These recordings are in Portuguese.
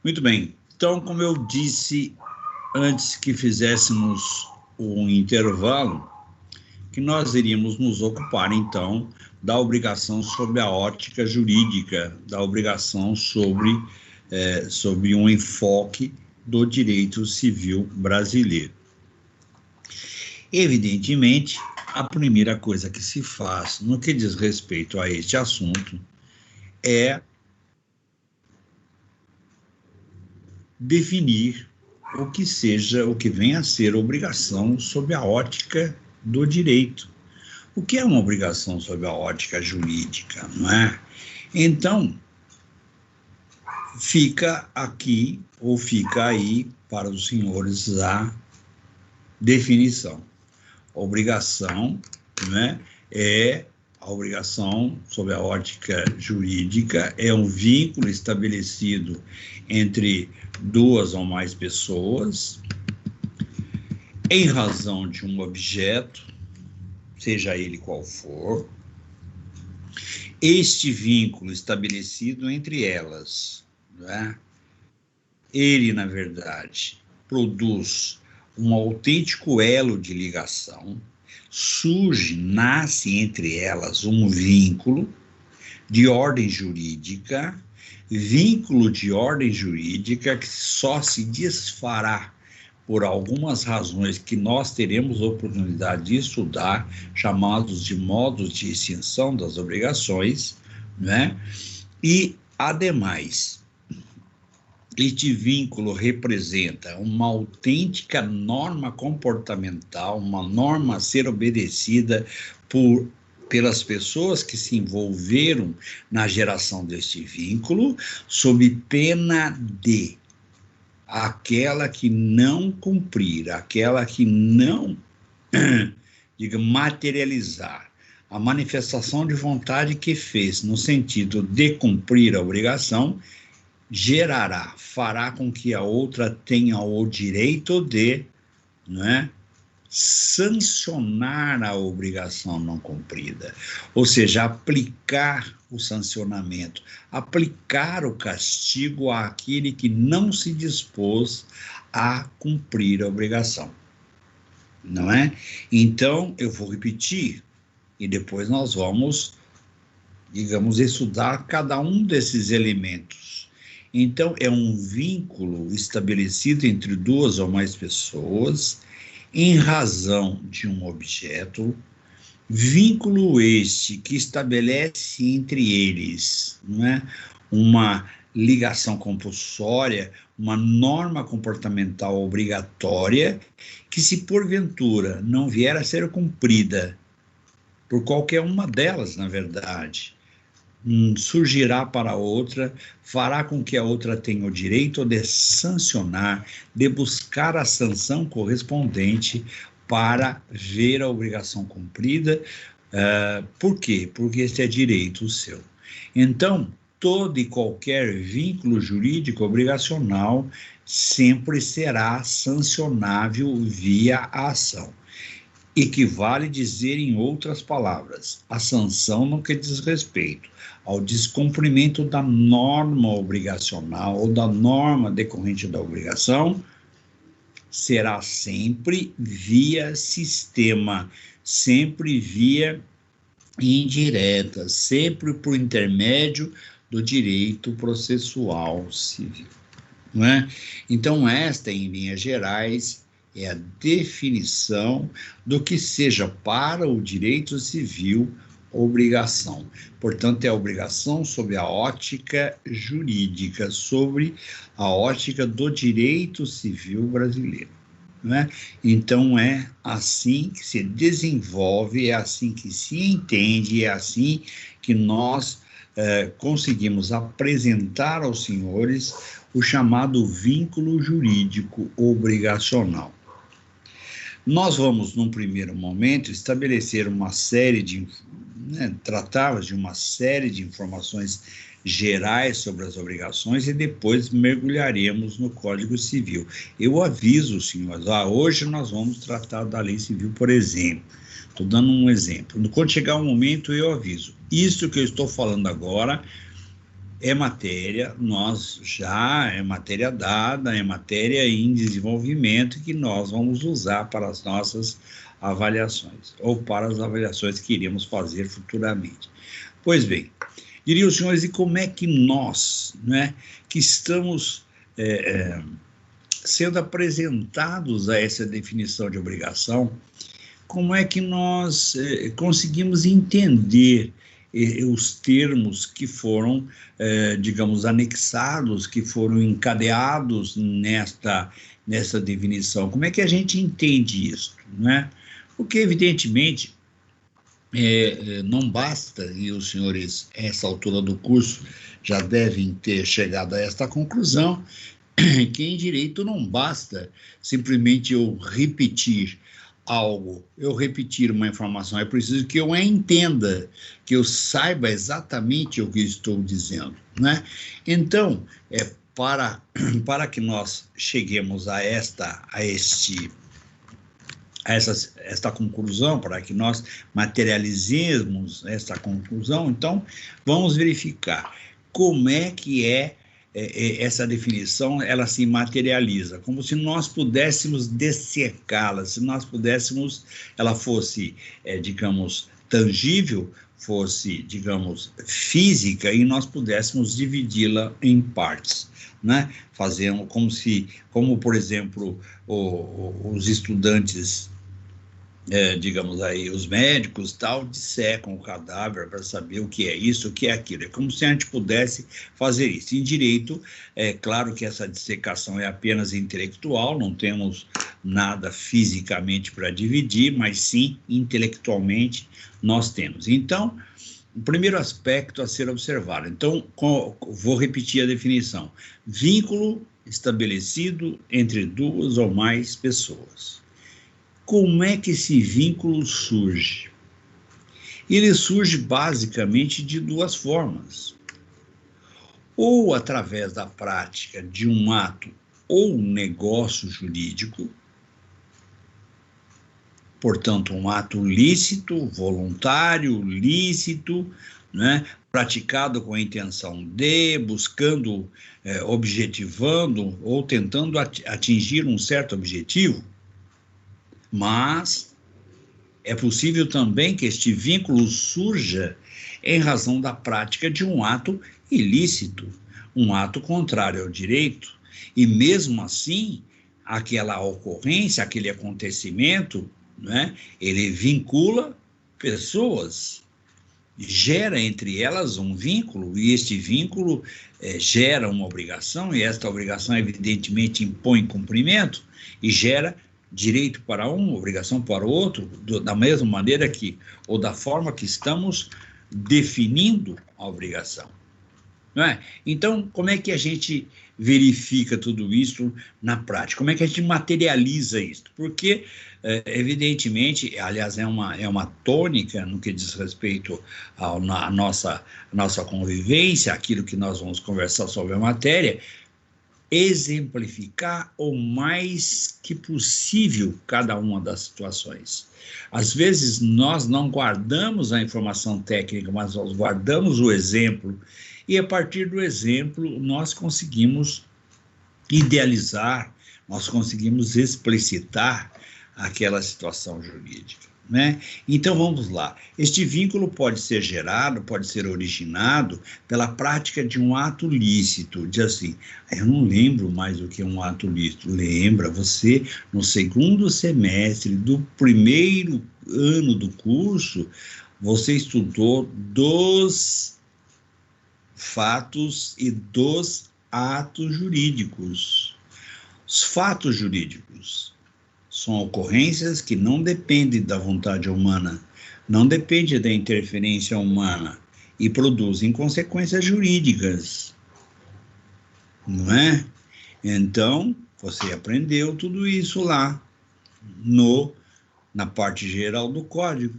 Muito bem. Então, como eu disse antes que fizéssemos um intervalo, que nós iríamos nos ocupar, então, da obrigação sobre a ótica jurídica, da obrigação sobre um enfoque do direito civil brasileiro. Evidentemente, a primeira coisa que se faz no que diz respeito a este assunto é definir o que vem a ser obrigação sob a ótica do direito. O que é uma obrigação sob a ótica jurídica, não é? Então, fica aqui, ou fica aí, para os senhores, a definição. Obrigação, né, a obrigação sob a ótica jurídica é um vínculo estabelecido entre duas ou mais pessoas em razão de um objeto, seja ele qual for. Este vínculo estabelecido entre elas, né, ele, na verdade, produz um autêntico elo de ligação, nasce entre elas um vínculo de ordem jurídica, que só se desfará por algumas razões que nós teremos oportunidade de estudar, chamados de modos de extinção das obrigações, né? E, ademais, este vínculo representa uma autêntica norma comportamental, uma norma a ser obedecida pelas pessoas que se envolveram na geração deste vínculo, sob pena de aquela que não cumprir, aquela que não, materializar a manifestação de vontade que fez no sentido de cumprir a obrigação, fará com que a outra tenha o direito de, né, sancionar a obrigação não cumprida, ou seja, aplicar o sancionamento, aplicar o castigo àquele que não se dispôs a cumprir a obrigação, não é? Então, eu vou repetir e depois nós vamos, estudar cada um desses elementos. Então, é um vínculo estabelecido entre duas ou mais pessoas em razão de um objeto, vínculo este que estabelece entre eles, não é, uma ligação compulsória, uma norma comportamental obrigatória, que se porventura não vier a ser cumprida por qualquer uma delas, na verdade, surgirá para a outra, fará com que a outra tenha o direito de sancionar, de buscar a sanção correspondente para ver a obrigação cumprida. Por quê? Porque esse é direito seu. Então, todo e qualquer vínculo jurídico obrigacional sempre será sancionável via a ação. Equivale dizer, em outras palavras, a sanção no que diz respeito ao descumprimento da norma obrigacional ou da norma decorrente da obrigação será sempre via sistema, sempre via indireta, sempre por intermédio do direito processual civil, não é? Então, esta, em linhas gerais, é a definição do que seja para o direito civil obrigação. Portanto, é a obrigação sob a ótica jurídica, sobre a ótica do direito civil brasileiro, né? Então, é assim que se desenvolve, é assim que se entende, é assim que nós conseguimos apresentar aos senhores o chamado vínculo jurídico obrigacional. Nós vamos, num primeiro momento, estabelecer uma série de, tratar de uma série de informações gerais sobre as obrigações e depois mergulharemos no Código Civil. Eu aviso os senhores, hoje nós vamos tratar da Lei Civil, por exemplo. Estou dando um exemplo. Quando chegar o momento, eu aviso. Isso que eu estou falando agora é matéria, é matéria dada, é matéria em desenvolvimento que nós vamos usar para as nossas avaliações, ou para as avaliações que iremos fazer futuramente. Pois bem, diriam os senhores, e como é que nós, né, que estamos sendo apresentados a essa definição de obrigação, como é que nós conseguimos entender os termos que foram, digamos, anexados, que foram encadeados nessa definição? Como é que a gente entende isso, né? Porque, evidentemente, não basta, e os senhores, a essa altura do curso, já devem ter chegado a esta conclusão, que em direito não basta simplesmente eu repetir algo, eu repetir uma informação, é preciso que eu a entenda, que eu saiba exatamente o que estou dizendo, né? Então, para que nós cheguemos a esta conclusão, para que nós materializemos esta conclusão, então, vamos verificar como é que essa definição, ela se materializa, como se nós pudéssemos dessecá-la, se nós pudéssemos, ela fosse, digamos, tangível, fosse, digamos, física, e nós pudéssemos dividi-la em partes, né? Fazendo como, por exemplo, os estudantes, digamos aí, os médicos, tal, dissecam o cadáver para saber o que é isso, o que é aquilo. É como se a gente pudesse fazer isso. Em direito, é claro que essa dissecação é apenas intelectual, não temos nada fisicamente para dividir, mas sim, intelectualmente, nós temos. Então, o primeiro aspecto a ser observado. Então, vou repetir a definição. Vínculo estabelecido entre duas ou mais pessoas. Como é que esse vínculo surge? Ele surge basicamente de duas formas. Ou através da prática de um ato ou negócio jurídico, portanto, um ato lícito, voluntário, lícito, né, praticado com a intenção de, buscando, objetivando ou tentando atingir um certo objetivo. Mas é possível também que este vínculo surja em razão da prática de um ato ilícito, um ato contrário ao direito, e mesmo assim, aquela ocorrência, aquele acontecimento, né, ele vincula pessoas, gera entre elas um vínculo, e este vínculo gera uma obrigação, e esta obrigação evidentemente impõe cumprimento, e gera direito para um, obrigação para o outro, da mesma maneira que, ou da forma que estamos definindo a obrigação. Não é? Então, como é que a gente verifica tudo isso na prática? Como é que a gente materializa isso? Porque, evidentemente, aliás, é uma tônica no que diz respeito à nossa convivência, aquilo que nós vamos conversar sobre a matéria, exemplificar o mais que possível cada uma das situações. Às vezes, nós não guardamos a informação técnica, mas nós guardamos o exemplo, e a partir do exemplo, nós conseguimos idealizar, nós conseguimos explicitar aquela situação jurídica, né? Então, vamos lá. Este vínculo pode ser gerado, pode ser originado pela prática de um ato lícito. Diz assim, eu não lembro mais o que é um ato lícito. Lembra, você, no segundo semestre do primeiro ano do curso, você estudou dos fatos e dos atos jurídicos. Os fatos jurídicos são ocorrências que não dependem da vontade humana, não dependem da interferência humana e produzem consequências jurídicas, não é? Então, você aprendeu tudo isso lá, na parte geral do Código.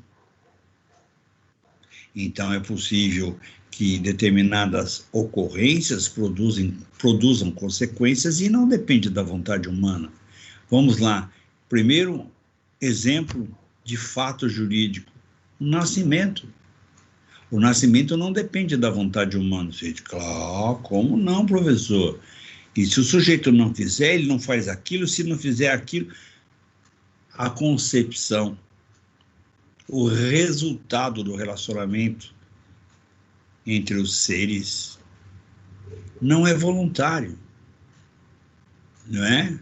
Então, é possível que determinadas ocorrências produzam consequências e não depende da vontade humana. Vamos lá. Primeiro exemplo de fato jurídico, o nascimento. O nascimento não depende da vontade humana. Você diz, claro, como não, professor? E se o sujeito não fizer, ele não faz aquilo, se não fizer aquilo, a concepção, o resultado do relacionamento entre os seres não é voluntário, não é?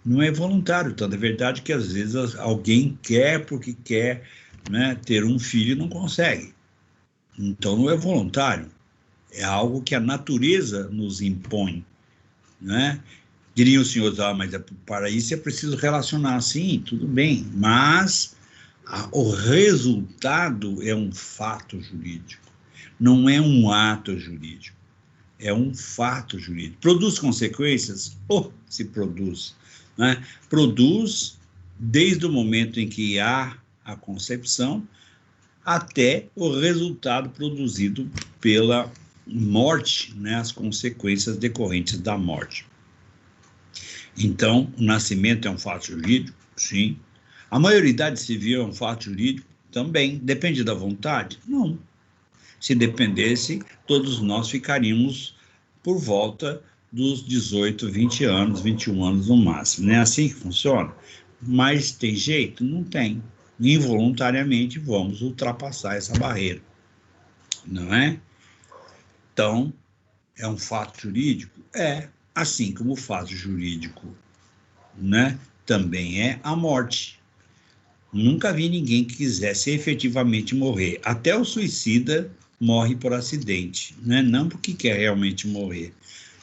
Não é voluntário. Então, é verdade que às vezes alguém quer porque quer, né, ter um filho e não consegue. Então, não é voluntário. É algo que a natureza nos impõe, né? Diriam os senhores, mas para isso é preciso relacionar. Sim, tudo bem, mas o resultado é um fato jurídico, não é um ato jurídico, é um fato jurídico. Produz consequências? Se produz, né? Produz desde o momento em que há a concepção até o resultado produzido pela morte, né? As consequências decorrentes da morte. Então, o nascimento é um fato jurídico? Sim. A maioridade civil é um fato jurídico? Também. Depende da vontade? Não. Se dependesse, todos nós ficaríamos por volta dos 18, 20 anos, 21 anos no máximo. Não é assim que funciona? Mas tem jeito? Não tem. Involuntariamente vamos ultrapassar essa barreira, não é? Então, é um fato jurídico? É. Assim como o fato jurídico, né, também é a morte. Nunca vi ninguém que quisesse efetivamente morrer. Até o suicida morre por acidente, né? Não porque quer realmente morrer.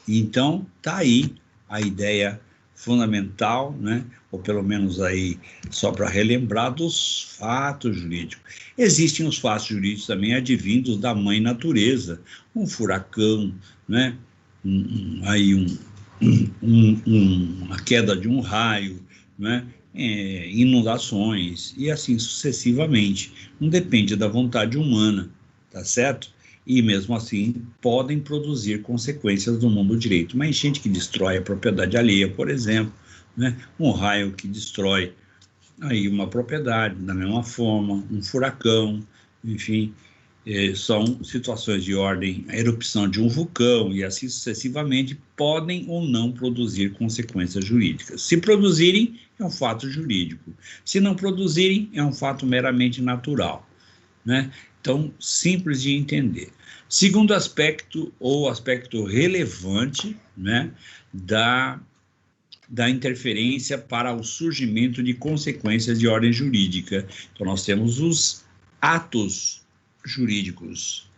Então, tá aí a ideia fundamental, né? Ou pelo menos aí, só para relembrar, dos fatos jurídicos. Existem os fatos jurídicos também advindos da mãe natureza, um furacão, né? A queda de um raio, né? Inundações, e assim sucessivamente. Não depende da vontade humana, tá certo? E mesmo assim podem produzir consequências no mundo do direito. Uma enchente que destrói a propriedade alheia, por exemplo, né? Um raio que destrói aí uma propriedade, da mesma forma, um furacão, enfim, são situações de ordem, a erupção de um vulcão e assim sucessivamente podem ou não produzir consequências jurídicas. Se produzirem, é um fato jurídico. Se não produzirem, é um fato meramente natural, né? Então, simples de entender. Segundo aspecto, ou aspecto relevante, né, da interferência para o surgimento de consequências de ordem jurídica. Então, nós temos os atos jurídicos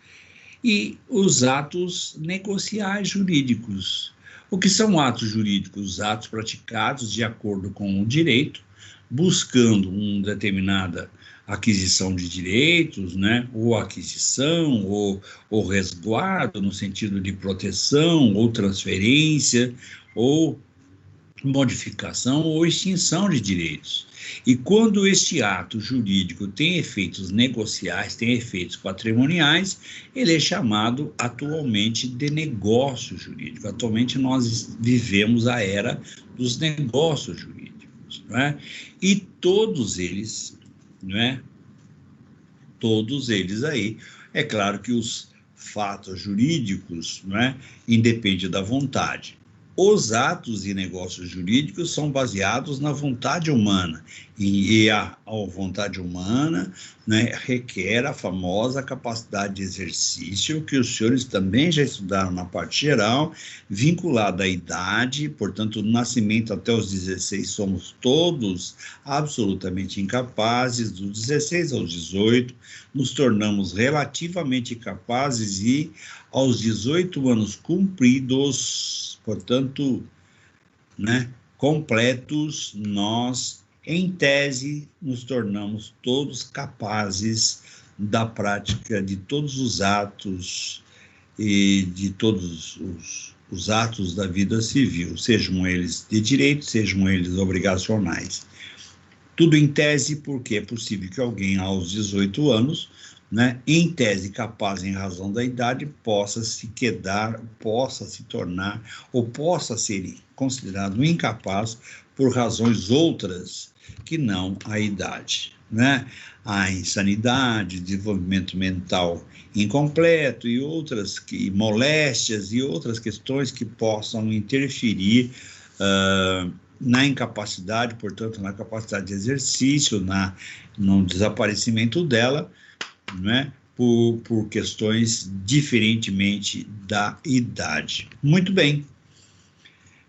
e os atos negociais jurídicos. O que são atos jurídicos? Os atos praticados de acordo com o direito, buscando uma determinada aquisição de direitos, né? Ou aquisição, ou resguardo, no sentido de proteção, ou transferência, ou modificação ou extinção de direitos. E quando este ato jurídico tem efeitos negociais, tem efeitos patrimoniais, ele é chamado atualmente de negócio jurídico. Atualmente nós vivemos a era dos negócios jurídicos, não é? E todos eles, não é? Todos eles aí, é claro que os fatos jurídicos, não é? Independe da vontade. Os atos e negócios jurídicos são baseados na vontade humana, e a vontade humana, né, requer a famosa capacidade de exercício, que os senhores também já estudaram na parte geral, vinculada à idade, portanto, do nascimento até os 16 somos todos absolutamente incapazes, dos 16 aos 18 nos tornamos relativamente capazes e aos 18 anos cumpridos, portanto, né, completos, nós, em tese, nos tornamos todos capazes da prática de todos os atos e de todos os atos da vida civil, sejam eles de direito, sejam eles obrigacionais. Tudo em tese, porque é possível que alguém aos 18 anos né, em tese capaz em razão da idade, possa se tornar ou possa ser considerado incapaz por razões outras que não a idade, né? A insanidade, desenvolvimento mental incompleto e moléstias e outras questões que possam interferir na incapacidade, portanto, na capacidade de exercício, no desaparecimento dela, né, por questões diferentemente da idade. Muito bem.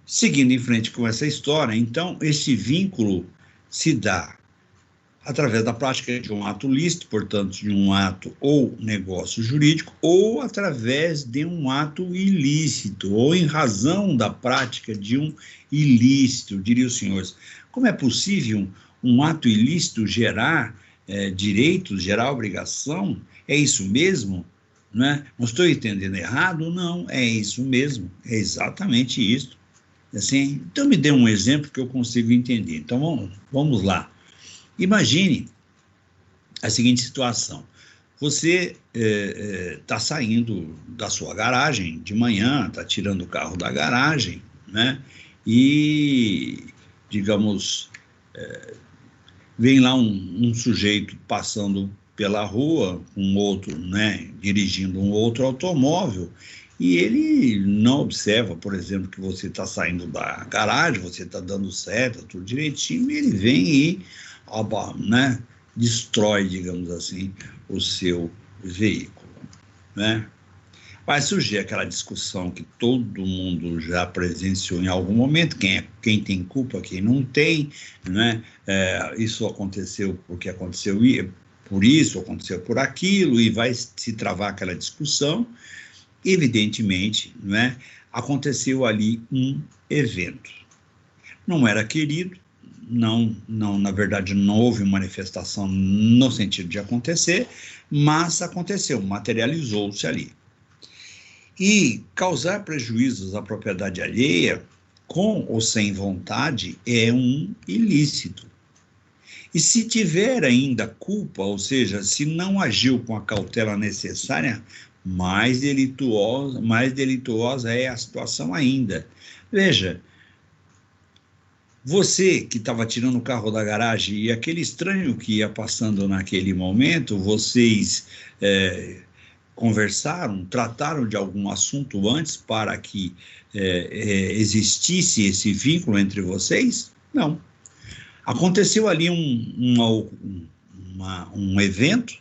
Seguindo em frente com essa história, então, esse vínculo se dá através da prática de um ato lícito, portanto, de um ato ou negócio jurídico, ou através de um ato ilícito, ou em razão da prática de um ilícito, diriam os senhores. Como é possível um ato ilícito gerar direitos, gerar obrigação? É isso mesmo? Né? Não estou entendendo errado? Não, é isso mesmo, é exatamente isso. Assim, então me dê um exemplo que eu consigo entender. Então vamos lá. Imagine a seguinte situação. Você está saindo da sua garagem de manhã, está tirando o carro da garagem, né? E, digamos, vem lá um sujeito passando pela rua, um outro, né, dirigindo um outro automóvel, e ele não observa, por exemplo, que você está saindo da garagem, você está dando certo, tudo direitinho, e ele vem e, né, destrói, digamos assim, o seu veículo, né? Vai surgir aquela discussão que todo mundo já presenciou em algum momento, quem tem culpa, quem não tem, né? Isso aconteceu porque aconteceu por isso, aconteceu por aquilo, e vai se travar aquela discussão. Evidentemente, né, aconteceu ali um evento. Não era querido, na verdade, não houve manifestação no sentido de acontecer, mas aconteceu, materializou-se ali. E causar prejuízos à propriedade alheia, com ou sem vontade, é um ilícito. E se tiver ainda culpa, ou seja, se não agiu com a cautela necessária, mais delituosa é a situação ainda. Veja, você que estava tirando o carro da garagem e aquele estranho que ia passando naquele momento, vocês conversaram, trataram de algum assunto antes para que existisse esse vínculo entre vocês? Não. Aconteceu ali um evento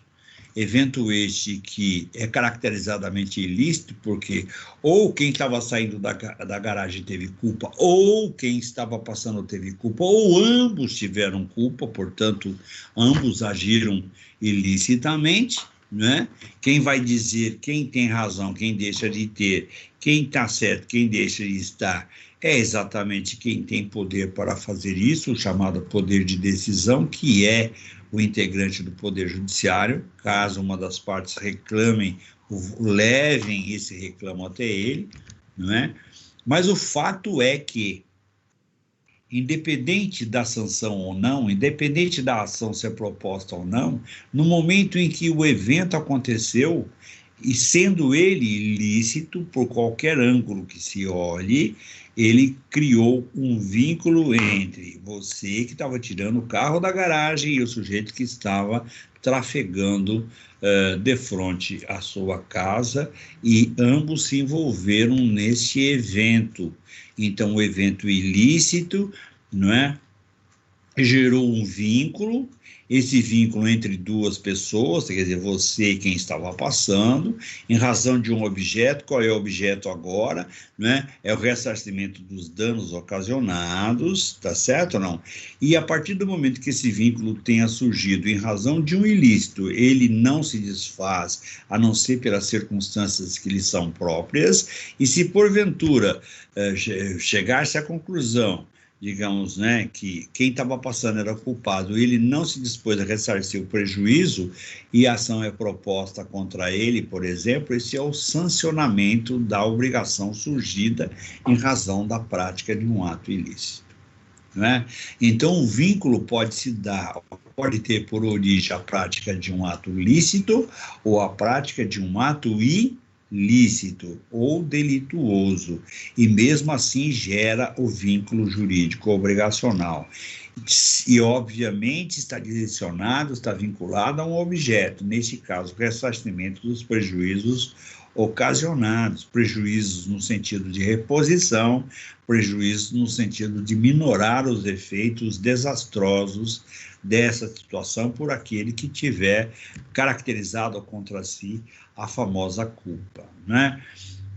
este que é caracterizadamente ilícito, porque ou quem estava saindo da garagem teve culpa, ou quem estava passando teve culpa, ou ambos tiveram culpa, portanto, ambos agiram ilicitamente, né? Quem vai dizer quem tem razão, quem deixa de ter, quem está certo, quem deixa de estar, é exatamente quem tem poder para fazer isso, o chamado poder de decisão, que é o integrante do Poder Judiciário. Caso uma das partes reclamem, levem esse reclamo até ele, não é? Mas o fato é que, independente da sanção ou não, independente da ação ser proposta ou não, no momento em que o evento aconteceu, e sendo ele ilícito por qualquer ângulo que se olhe, ele criou um vínculo entre você que estava tirando o carro da garagem e o sujeito que estava trafegando de frente à sua casa, e ambos se envolveram nesse evento. Então, o evento ilícito, não é, gerou um vínculo, esse vínculo entre duas pessoas, quer dizer, você e quem estava passando, em razão de um objeto. Qual é o objeto agora? Né? É o ressarcimento dos danos ocasionados, tá certo ou não? E a partir do momento que esse vínculo tenha surgido em razão de um ilícito, ele não se desfaz, a não ser pelas circunstâncias que lhe são próprias, e se porventura chegar-se à conclusão, digamos, né, que quem estava passando era culpado, ele não se dispôs a ressarcir o prejuízo e a ação é proposta contra ele, por exemplo, esse é o sancionamento da obrigação surgida em razão da prática de um ato ilícito, né? Então, o vínculo pode se dar pode ter por origem a prática de um ato lícito ou a prática de um ato ilícito ou delituoso, e mesmo assim gera o vínculo jurídico obrigacional. E, obviamente, está direcionado, está vinculado a um objeto, neste caso, o ressarcimento dos prejuízos ocasionados, prejuízos no sentido de reposição, prejuízos no sentido de minorar os efeitos desastrosos dessa situação por aquele que tiver caracterizado contra si a famosa culpa, né?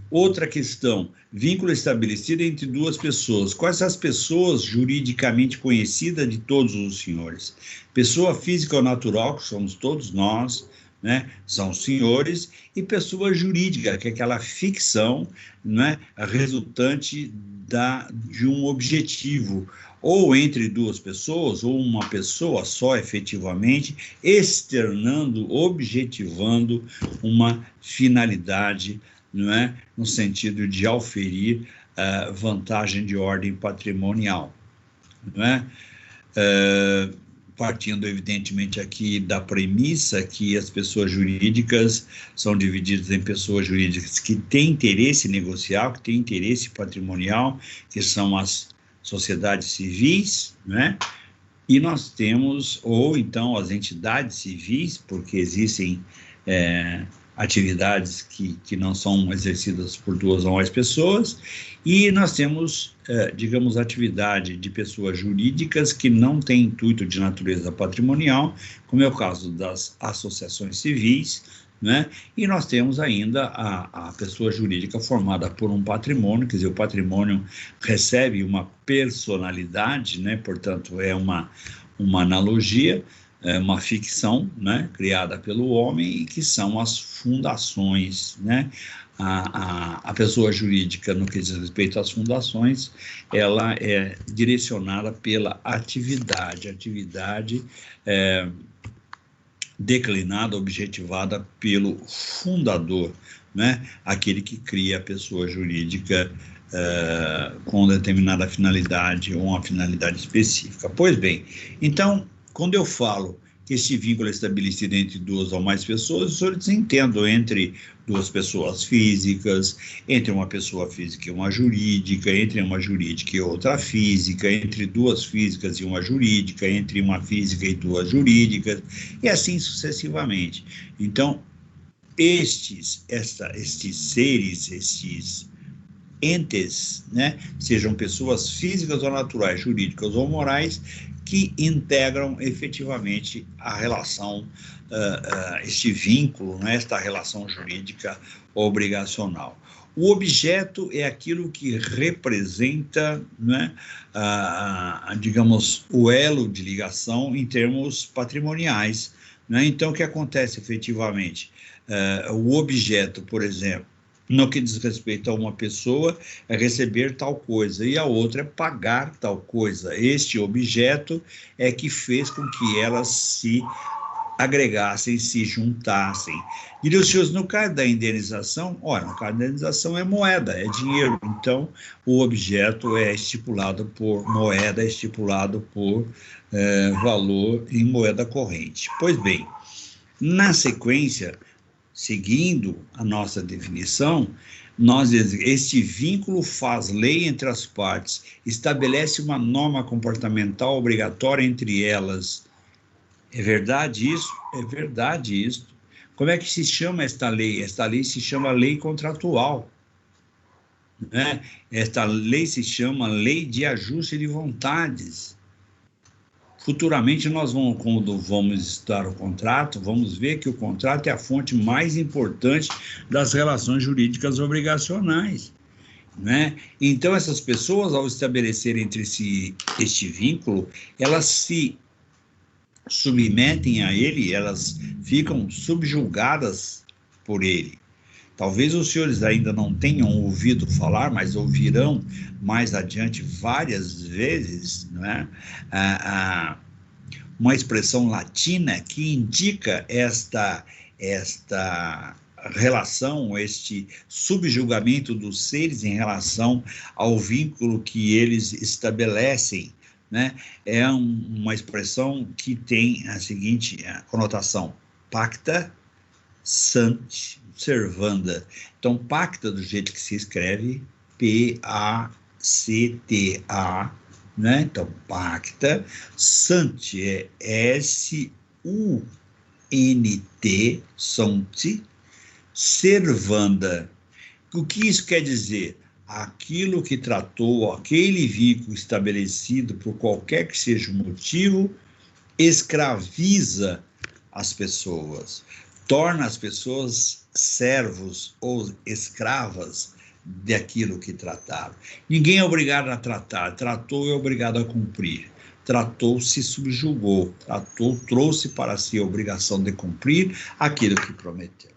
Outra questão, vínculo estabelecido entre duas pessoas. Quais as pessoas juridicamente conhecidas de todos os senhores? Pessoa física ou natural, que somos todos nós, né? São os senhores, e pessoa jurídica, que é aquela ficção, né? Resultante de um objetivo, ou entre duas pessoas, ou uma pessoa só, efetivamente, externando, objetivando uma finalidade, não é? No sentido de auferir vantagem de ordem patrimonial, não é? Partindo, evidentemente, aqui da premissa que as pessoas jurídicas são divididas em pessoas jurídicas que têm interesse negocial, que têm interesse patrimonial, que são as sociedades civis, né? E nós temos, ou então as entidades civis, porque existem atividades que não são exercidas por duas ou mais pessoas, e nós temos, digamos, atividade de pessoas jurídicas que não têm intuito de natureza patrimonial, como é o caso das associações civis, né? E nós temos ainda a pessoa jurídica formada por um patrimônio, quer dizer, o patrimônio recebe uma personalidade, né? Portanto, é uma analogia, uma ficção, né, criada pelo homem, e que são as fundações, né? A pessoa jurídica, no que diz respeito às fundações, ela é direcionada pela atividade declinada, objetivada pelo fundador, né? Aquele que cria a pessoa jurídica com determinada finalidade ou uma finalidade específica. Pois bem, então, quando eu falo que este vínculo é estabelecido entre duas ou mais pessoas, os senhores entendam entre duas pessoas físicas, entre uma pessoa física e uma jurídica, entre uma jurídica e outra física, entre duas físicas e uma jurídica, entre uma física e duas jurídicas, e assim sucessivamente. Então, estes seres, estes entes, né, sejam pessoas físicas ou naturais, jurídicas ou morais, que integram efetivamente a relação, este vínculo, né, esta relação jurídica obrigacional. O objeto é aquilo que representa, né, digamos, o elo de ligação em termos patrimoniais, né? Então, o que acontece efetivamente? O objeto, por exemplo, no que diz respeito a uma pessoa, é receber tal coisa, e a outra é pagar tal coisa. Este objeto é que fez com que elas se agregassem, se juntassem. E os senhores, no caso da indenização, olha, no caso da indenização é moeda, é dinheiro, então o objeto é estipulado por moeda, é estipulado por valor em moeda corrente. Pois bem, na sequência, seguindo a nossa definição, este vínculo faz lei entre as partes, estabelece uma norma comportamental obrigatória entre elas. É verdade isso? É verdade isso. Como é que se chama esta lei? Esta lei se chama lei contratual, né? Esta lei se chama lei de ajuste de vontades. Futuramente, quando vamos estudar o contrato, vamos ver que o contrato é a fonte mais importante das relações jurídicas obrigacionais, né? Então, essas pessoas, ao estabelecer entre si este vínculo, elas se submetem a ele, elas ficam subjugadas por ele. Talvez os senhores ainda não tenham ouvido falar, mas ouvirão mais adiante várias vezes, né? Uma expressão latina que indica esta relação, este subjugamento dos seres em relação ao vínculo que eles estabelecem, né? É uma expressão que tem a seguinte conotação: pacta sunt servanda. Então, pacta, do jeito que se escreve, P-A-C-T-A, né? Então, pacta, sunt é S-U-N-T, sunt, servanda. O que isso quer dizer? Aquilo que tratou, aquele vínculo estabelecido por qualquer que seja o motivo, escraviza as pessoas, torna as pessoas servos ou escravas daquilo que trataram. Ninguém é obrigado a tratar, tratou é obrigado a cumprir. Tratou, se subjugou, tratou, trouxe para si a obrigação de cumprir aquilo que prometeu,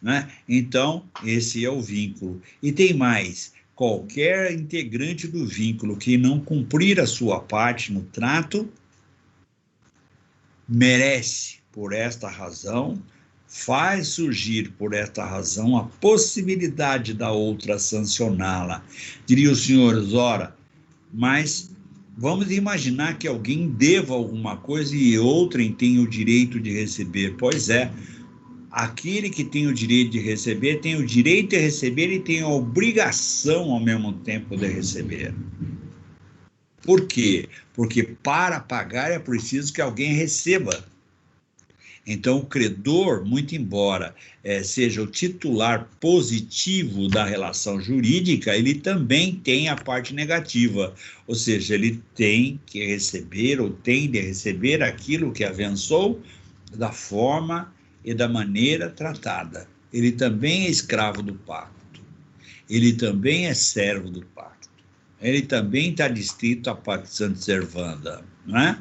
né? Então, esse é o vínculo. E tem mais: qualquer integrante do vínculo que não cumprir a sua parte no trato, merece, por esta razão, faz surgir, por esta razão, a possibilidade da outra sancioná-la. Diriam os senhores: ora, mas vamos imaginar que alguém deva alguma coisa e outrem tenha o direito de receber. Pois é, aquele que tem o direito de receber tem o direito de receber e tem a obrigação, ao mesmo tempo, de receber. Por quê? Porque para pagar é preciso que alguém receba. Então, o credor, muito embora seja o titular positivo da relação jurídica, ele também tem a parte negativa, ou seja, ele tem que receber ou tem de receber aquilo que avançou da forma e da maneira tratada. Ele também é escravo do pacto, ele também é servo do pacto, ele também está distrito a pacta sunt servanda, não é?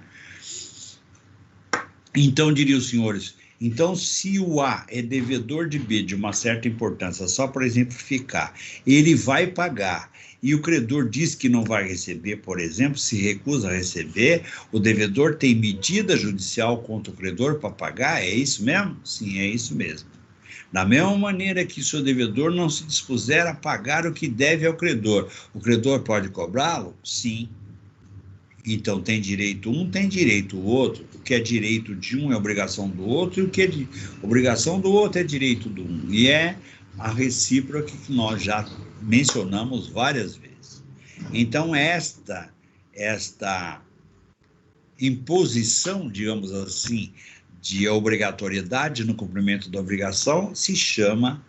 Então, diriam os senhores, então, se o A é devedor de B de uma certa importância, só para exemplificar, ele vai pagar e o credor diz que não vai receber, por exemplo, se recusa a receber, o devedor tem medida judicial contra o credor para pagar? É isso mesmo? Sim, é isso mesmo. Da mesma maneira que se o devedor não se dispuser a pagar o que deve ao credor, o credor pode cobrá-lo? Sim. Então, tem direito um, tem direito o outro. O que é direito de um é obrigação do outro, e o que é obrigação do outro é direito do um. E é a recíproca que nós já mencionamos várias vezes. Então, esta imposição, digamos assim, de obrigatoriedade no cumprimento da obrigação se chama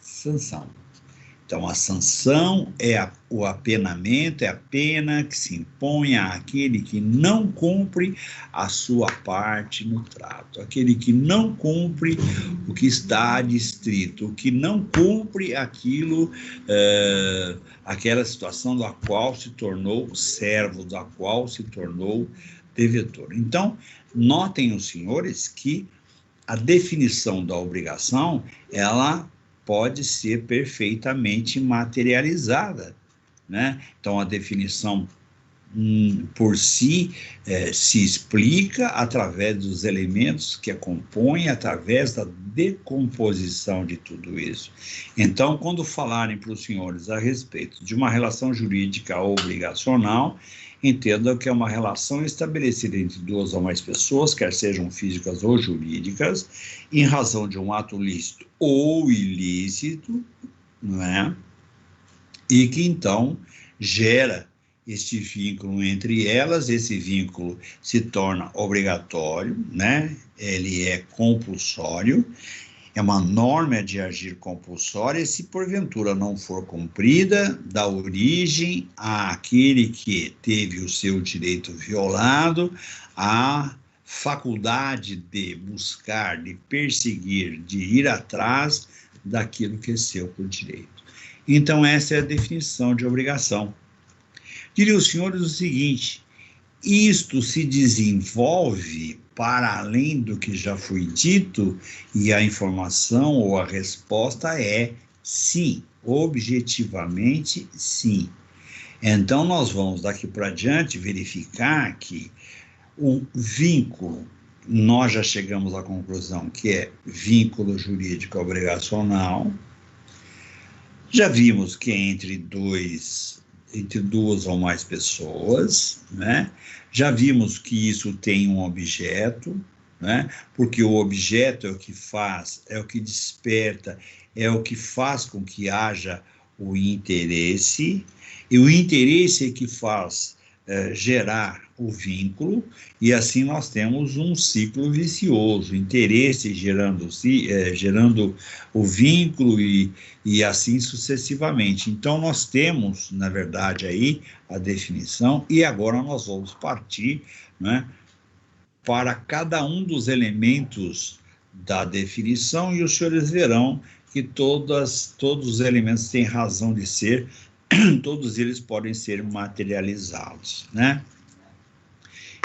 sanção. Então, a sanção é o apenamento, é a pena que se impõe àquele que não cumpre a sua parte no trato, aquele que não cumpre o que está distrito, o que não cumpre aquilo, aquela situação da qual se tornou servo, da qual se tornou devedor. Então, notem os senhores que a definição da obrigação, ela pode ser perfeitamente materializada, né? Então, a definição por si se explica através dos elementos que a compõem, através da decomposição de tudo isso. Então, quando falarem para os senhores a respeito de uma relação jurídica obrigacional, entendam que é uma relação estabelecida entre duas ou mais pessoas, quer sejam físicas ou jurídicas, em razão de um ato lícito ou ilícito, não é? E que, então, gera este vínculo entre elas. Esse vínculo se torna obrigatório, né? Ele é compulsório, é uma norma de agir compulsória, e se porventura não for cumprida, dá origem àquele que teve o seu direito violado, à faculdade de buscar, de perseguir, de ir atrás daquilo que é seu por direito. Então, essa é a definição de obrigação. Diriam os senhores o seguinte: isto se desenvolve para além do que já foi dito, e a informação ou a resposta é sim, objetivamente sim. Então, nós vamos daqui para diante verificar que o vínculo, nós já chegamos à conclusão que é vínculo jurídico obrigacional. Já vimos que é entre dois entre duas ou mais pessoas, né? Já vimos que isso tem um objeto, né? Porque o objeto é o que faz, é o que desperta, é o que faz com que haja o interesse, e o interesse é que faz gerar o vínculo, e assim nós temos um ciclo vicioso, interesse gerando o vínculo e assim sucessivamente. Então nós temos, na verdade, aí a definição, e agora nós vamos partir, né, para cada um dos elementos da definição, e os senhores verão que todos os elementos têm razão de ser, todos eles podem ser materializados, né?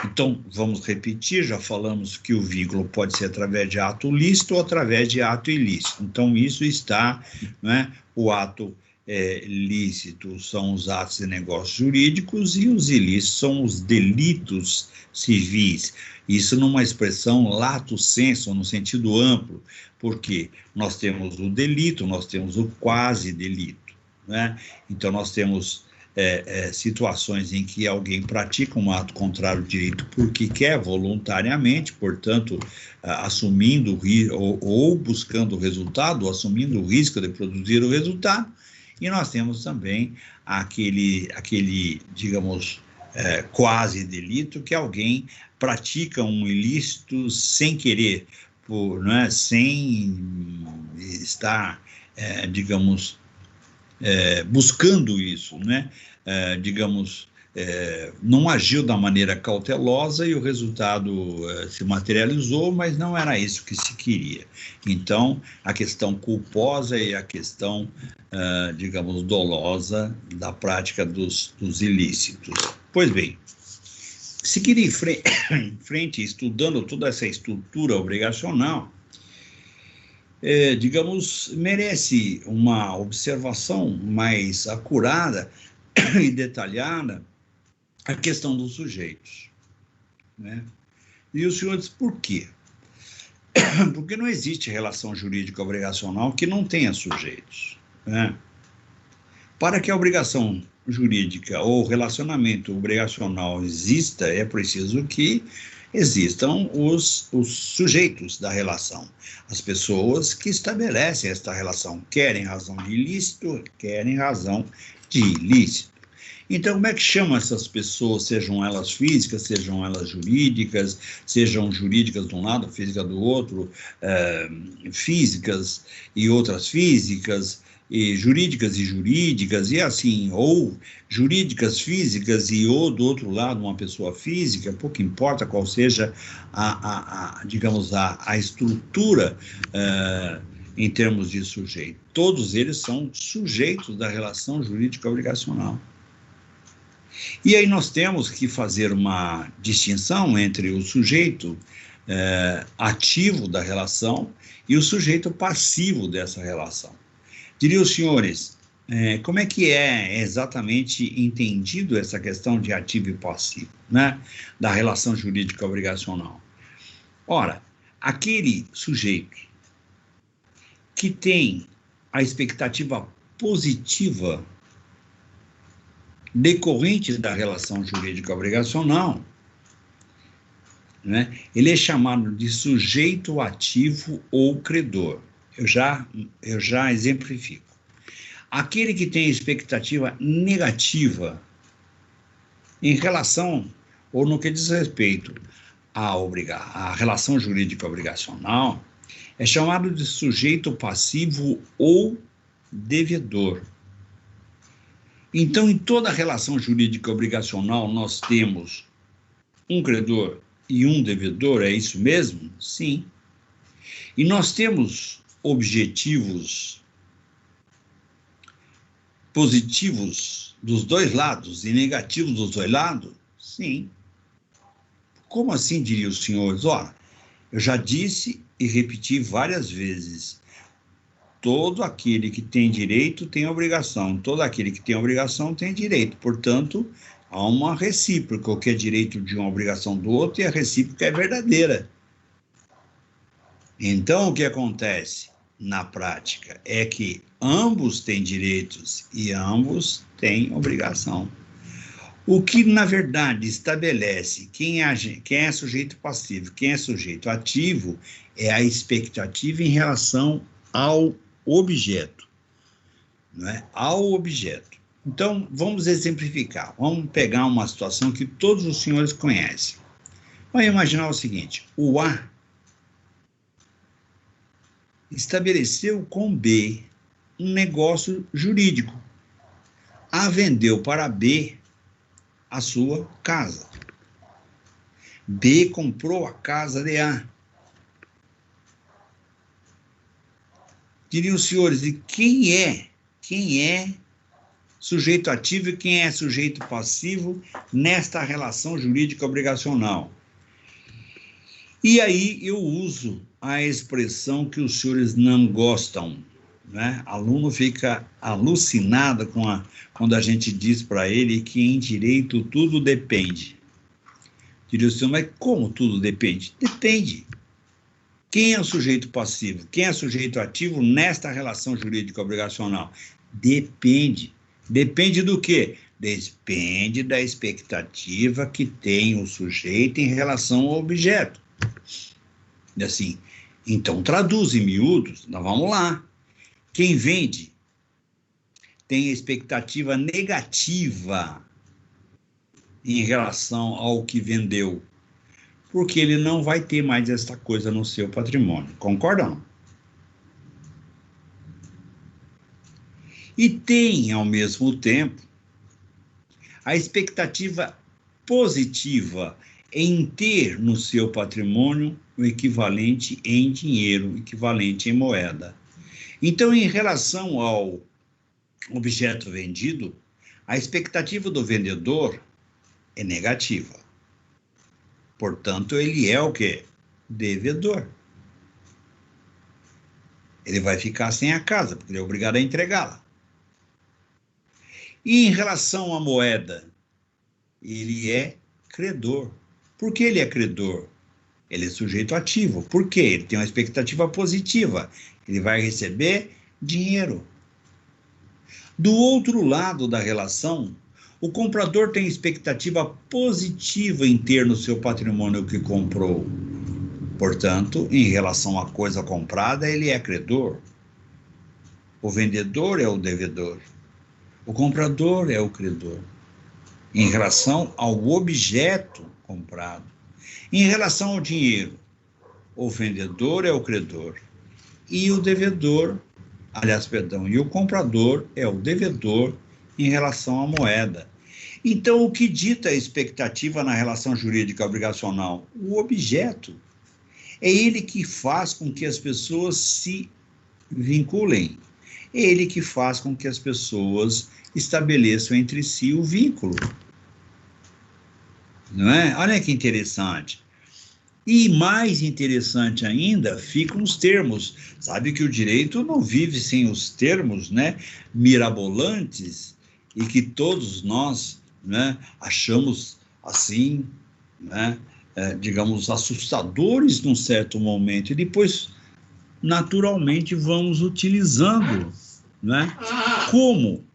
Então, vamos repetir, já falamos que o vínculo pode ser através de ato lícito ou através de ato ilícito. Então, isso está, né? O ato lícito são os atos de negócios jurídicos e os ilícitos são os delitos civis. Isso numa expressão lato sensu, no sentido amplo, porque nós temos o delito, nós temos o quase delito, né? Então, nós temos situações em que alguém pratica um ato contrário ao direito porque quer voluntariamente, portanto, assumindo ou buscando o resultado, ou assumindo o risco de produzir o resultado, e nós temos também aquele digamos, quase delito, que alguém pratica um ilícito sem querer, né, sem estar, digamos, buscando isso, né? Digamos, não agiu da maneira cautelosa e o resultado se materializou, mas não era isso que se queria. Então, a questão culposa e a questão, digamos, dolosa da prática dos ilícitos. Pois bem, seguir em frente, estudando toda essa estrutura obrigacional, digamos, merece uma observação mais acurada e detalhada a questão dos sujeitos, né? E os senhores, por quê? Porque não existe relação jurídica obrigacional que não tenha sujeitos, né? Para que a obrigação jurídica ou relacionamento obrigacional exista, é preciso que existam os sujeitos da relação, as pessoas que estabelecem esta relação, querem razão de ilícito, querem razão de ilícito. Então, como é que chamam essas pessoas, sejam elas físicas, sejam elas jurídicas, sejam jurídicas de um lado, física do outro, físicas e outras físicas, e jurídicas, e assim, ou jurídicas, físicas, ou do outro lado uma pessoa física, pouco importa qual seja digamos, a estrutura em termos de sujeito. Todos eles são sujeitos da relação jurídica obrigacional. E aí nós temos que fazer uma distinção entre o sujeito ativo da relação e o sujeito passivo dessa relação. Diria os senhores, como é que é exatamente entendido essa questão de ativo e passivo, né, da relação jurídica obrigacional? Ora, aquele sujeito que tem a expectativa positiva decorrente da relação jurídica obrigacional, né, ele é chamado de sujeito ativo ou credor. Eu já exemplifico. Aquele que tem expectativa negativa em relação, ou no que diz respeito à relação jurídica obrigacional, é chamado de sujeito passivo ou devedor. Então, em toda relação jurídica obrigacional, nós temos um credor e um devedor, é isso mesmo? Sim. E nós temos objetivos positivos dos dois lados e negativos dos dois lados? Sim. Como assim, diriam os senhores? Ora, eu já disse e repeti várias vezes, todo aquele que tem direito tem obrigação, todo aquele que tem obrigação tem direito, portanto, há uma recíproca, o que é direito de uma obrigação do outro, e a recíproca é verdadeira. Então, o que acontece na prática é que ambos têm direitos e ambos tem obrigação. O que, na verdade, estabelece quem é sujeito passivo, quem é sujeito ativo, é a expectativa em relação ao objeto, não é? Ao objeto. Então, vamos exemplificar. Vamos pegar uma situação que todos os senhores conhecem. Vamos imaginar o seguinte: o A estabeleceu com B um negócio jurídico. A vendeu para B a sua casa. B comprou a casa de A. Diriam os senhores, e quem é sujeito ativo e quem é sujeito passivo nesta relação jurídica obrigacional? E aí eu uso a expressão que os senhores não gostam, né? Aluno fica alucinado quando a gente diz para ele que em direito tudo depende. Diria o senhor, mas como tudo depende? Depende. Quem é o sujeito passivo? Quem é o sujeito ativo nesta relação jurídica obrigacional? Depende. Depende do quê? Depende da expectativa que tem o sujeito em relação ao objeto. E assim, então traduz em miúdos, nós vamos lá. Quem vende tem expectativa negativa em relação ao que vendeu, porque ele não vai ter mais esta coisa no seu patrimônio. Concordam? E tem, ao mesmo tempo, a expectativa positiva em ter no seu patrimônio o equivalente em dinheiro, equivalente em moeda. Então, em relação ao objeto vendido, a expectativa do vendedor é negativa. Portanto, ele é o quê? Devedor. Ele vai ficar sem a casa, porque ele é obrigado a entregá-la. E em relação à moeda, ele é credor. Por que ele é credor? Ele é sujeito ativo. Por quê? Ele tem uma expectativa positiva. Ele vai receber dinheiro. Do outro lado da relação, o comprador tem expectativa positiva em ter no seu patrimônio o que comprou. Portanto, em relação à coisa comprada, ele é credor. O vendedor é o devedor. O comprador é o credor. Em relação ao objeto comprado. Em relação ao dinheiro, o vendedor é o credor. E o devedor, e o comprador é o devedor em relação à moeda. Então, o que dita a expectativa na relação jurídica obrigacional? O objeto. É ele que faz com que as pessoas se vinculem. É ele que faz com que as pessoas estabeleçam entre si o vínculo. Não é? Olha que interessante. E mais interessante ainda, ficam os termos. Sabe que o direito não vive sem os termos, né, mirabolantes, e que todos nós, né, achamos assim, né, digamos, assustadores num certo momento, e depois, naturalmente, vamos utilizando, né, como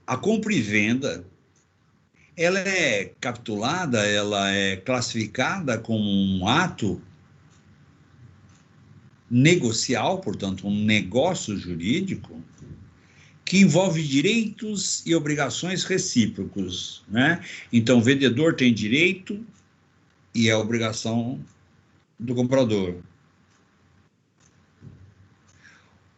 a compra e venda. Ela é capitulada, ela é classificada como um ato negocial, portanto, um negócio jurídico, que envolve direitos e obrigações recíprocos, né? Então, o vendedor tem direito e é obrigação do comprador.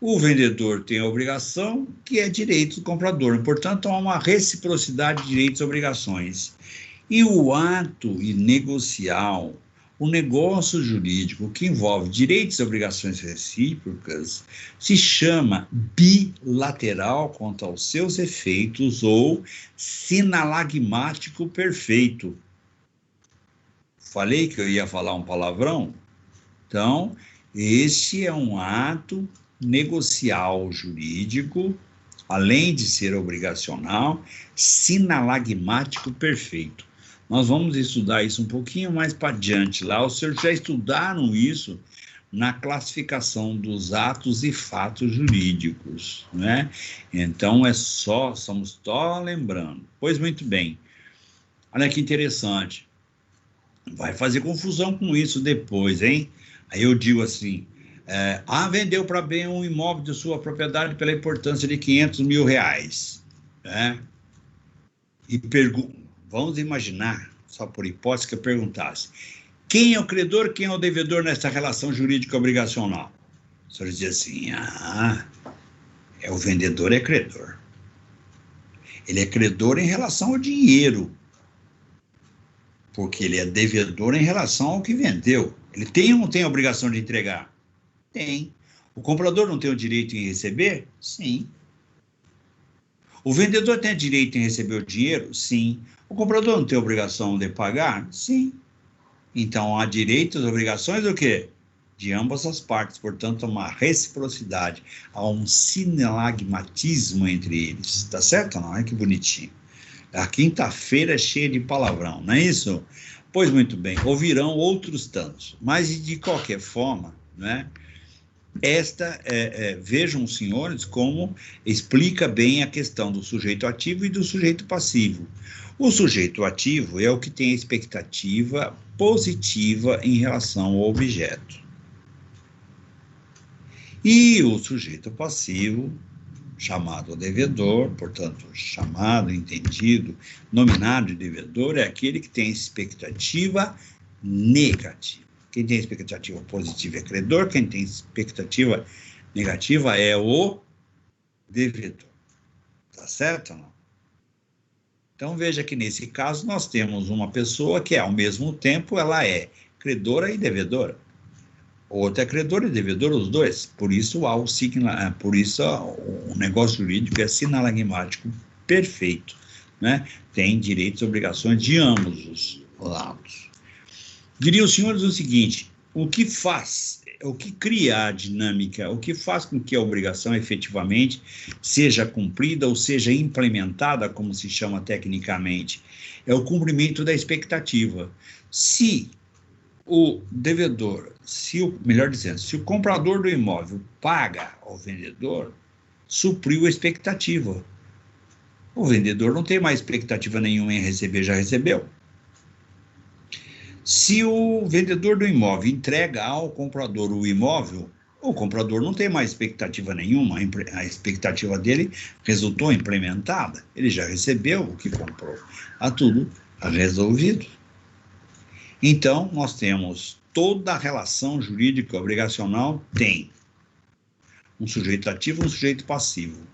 O vendedor tem a obrigação, que é direito do comprador. Portanto, há uma reciprocidade de direitos e obrigações. E o ato negocial, o negócio jurídico que envolve direitos e obrigações recíprocas, se chama bilateral quanto aos seus efeitos ou sinalagmático perfeito. Falei que eu ia falar um palavrão? Então, este é um ato negocial jurídico, além de ser obrigacional, sinalagmático perfeito. Nós vamos estudar isso um pouquinho mais para adiante lá. Os senhores já estudaram isso na classificação dos atos e fatos jurídicos, né? Então, estamos só lembrando. Pois muito bem, olha que interessante, vai fazer confusão com isso depois, hein? Aí eu digo assim, vendeu para bem um imóvel de sua propriedade pela importância de R$500 mil, né? E vamos imaginar, só por hipótese, que eu perguntasse, quem é o credor, quem é o devedor nessa relação jurídica obrigacional? O senhor dizia assim, o vendedor é credor. Ele é credor em relação ao dinheiro, porque ele é devedor em relação ao que vendeu. Ele tem ou não tem a obrigação de entregar? Tem. O comprador não tem o direito em receber? Sim. O vendedor tem direito em receber o dinheiro? Sim. O comprador não tem obrigação de pagar? Sim. Então, há direitos e obrigações do quê? De ambas as partes, portanto, uma reciprocidade, há um sinalagmatismo entre eles, tá certo? Não é que bonitinho. A quinta-feira é cheia de palavrão, não é isso? Pois muito bem, ouvirão outros tantos, mas de qualquer forma, né? Vejam os senhores como explica bem a questão do sujeito ativo e do sujeito passivo. O sujeito ativo é o que tem a expectativa positiva em relação ao objeto. E o sujeito passivo, chamado devedor, portanto, chamado, entendido, nominado de devedor, é aquele que tem expectativa negativa. Quem tem expectativa positiva é credor, quem tem expectativa negativa é o devedor. Tá certo ou não? Então, veja que nesse caso nós temos uma pessoa que, ao mesmo tempo, ela é credora e devedora. Outra é credora e devedora, os dois. Por isso, o negócio jurídico é sinalagmático perfeito, né? Tem direitos e obrigações de ambos os lados. Diria os senhores o seguinte, o que cria a dinâmica, o que faz com que a obrigação efetivamente seja cumprida ou seja implementada, como se chama tecnicamente, é o cumprimento da expectativa. Se o devedor, melhor dizendo, se o comprador do imóvel paga ao vendedor, supriu a expectativa. O vendedor não tem mais expectativa nenhuma em receber, já recebeu. Se o vendedor do imóvel entrega ao comprador o imóvel, o comprador não tem mais expectativa nenhuma, a expectativa dele resultou implementada, ele já recebeu o que comprou, há tudo resolvido. Então, nós temos toda a relação jurídica obrigacional tem um sujeito ativo e um sujeito passivo.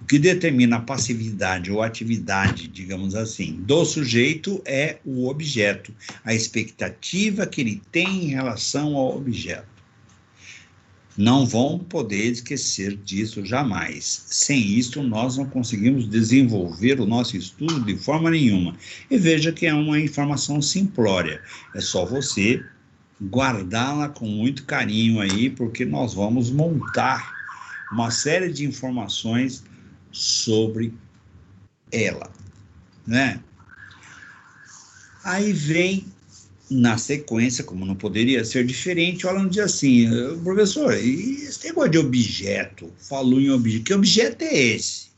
O que determina a passividade ou atividade, digamos assim, do sujeito é o objeto, a expectativa que ele tem em relação ao objeto. Não vão poder esquecer disso jamais. Sem isso, nós não conseguimos desenvolver o nosso estudo de forma nenhuma. E veja que é uma informação simplória. É só você guardá-la com muito carinho aí, porque nós vamos montar uma série de informações sobre ela, né? Aí vem, na sequência, como não poderia ser diferente, o aluno diz assim, professor, e esse negócio de objeto, falou em objeto, que objeto é esse?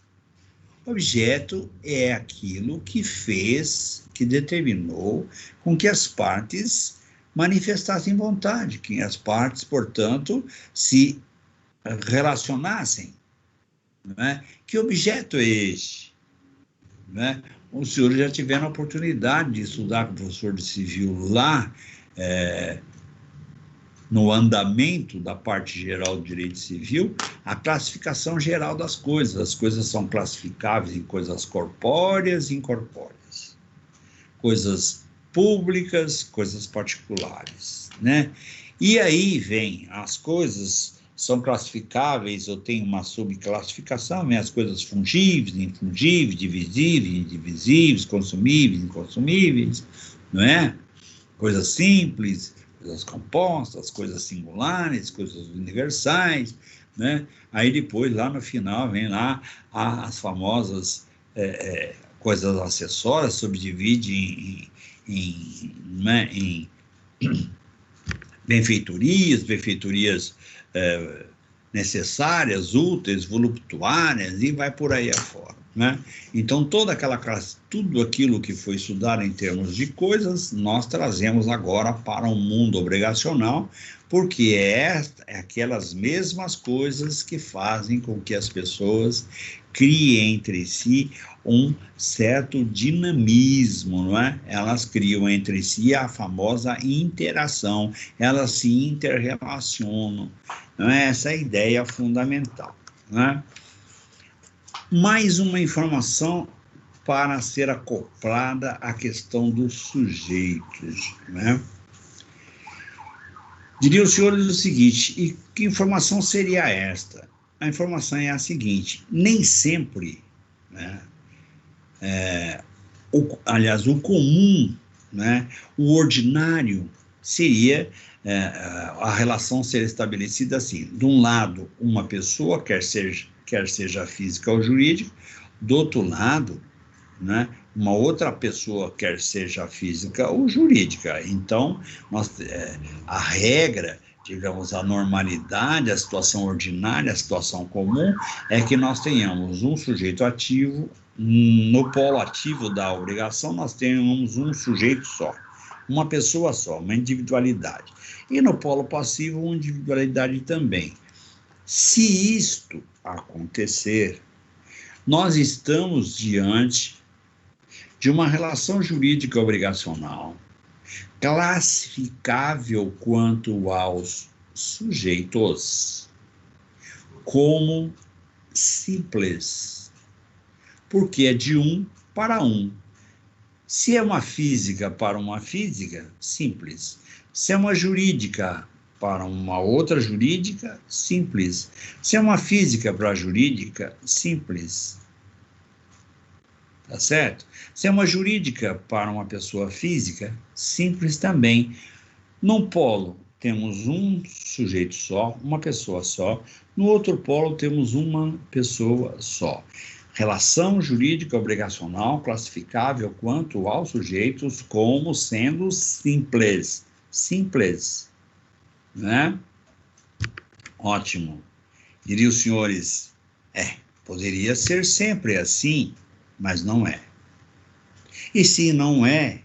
Objeto é aquilo que determinou com que as partes manifestassem vontade, que as partes, portanto, se relacionassem. Né? Que objeto é este? Né? Os senhores já tiveram a oportunidade de estudar com o professor de civil lá, no andamento da parte geral do direito civil, a classificação geral das coisas. As coisas são classificáveis em coisas corpóreas e incorpóreas. Coisas públicas, coisas particulares, né? E aí vem as coisas são classificáveis ou tem uma subclassificação, né? As coisas fungíveis, infungíveis, divisíveis, indivisíveis, consumíveis, inconsumíveis, não é? Coisas simples, coisas compostas, coisas singulares, coisas universais, né? Aí depois, lá no final, vem lá as famosas coisas acessórias, subdivide benfeitorias necessárias, úteis, voluptuárias, e vai por aí afora, né? Então, toda aquela classe, tudo aquilo que foi estudado em termos de coisas, nós trazemos agora para o mundo obrigacional, porque é aquelas mesmas coisas que fazem com que as pessoas criem entre si um certo dinamismo, não é? Elas criam entre si a famosa interação, elas se interrelacionam, não é? Essa é a ideia fundamental, não é? Mais uma informação para ser acoplada à questão dos sujeitos, né? Diriam os senhores o seguinte, e que informação seria esta? A informação é a seguinte, nem sempre, né, aliás, o comum, né, o ordinário seria a relação ser estabelecida assim, de um lado, uma pessoa, quer seja física ou jurídica, do outro lado, né, uma outra pessoa, quer seja física ou jurídica. Então, a regra, digamos, a normalidade, a situação ordinária, a situação comum, é que nós tenhamos um sujeito ativo, no polo ativo da obrigação, nós tenhamos um sujeito só, uma pessoa só, uma individualidade. E no polo passivo, uma individualidade também. Se isto acontecer, nós estamos diante de uma relação jurídica obrigacional, classificável quanto aos sujeitos, como simples, porque é de um para um. Se é uma física para uma física, simples. Se é uma jurídica para uma outra jurídica, simples. Se é uma física para a jurídica, simples. Tá certo? Se é uma jurídica para uma pessoa física, simples também. Num polo, temos um sujeito só, uma pessoa só. No outro polo, temos uma pessoa só. Relação jurídica obrigacional classificável quanto aos sujeitos como sendo simples. Simples. Né? Ótimo. Diriam os senhores, poderia ser sempre assim, mas não é. E se não é,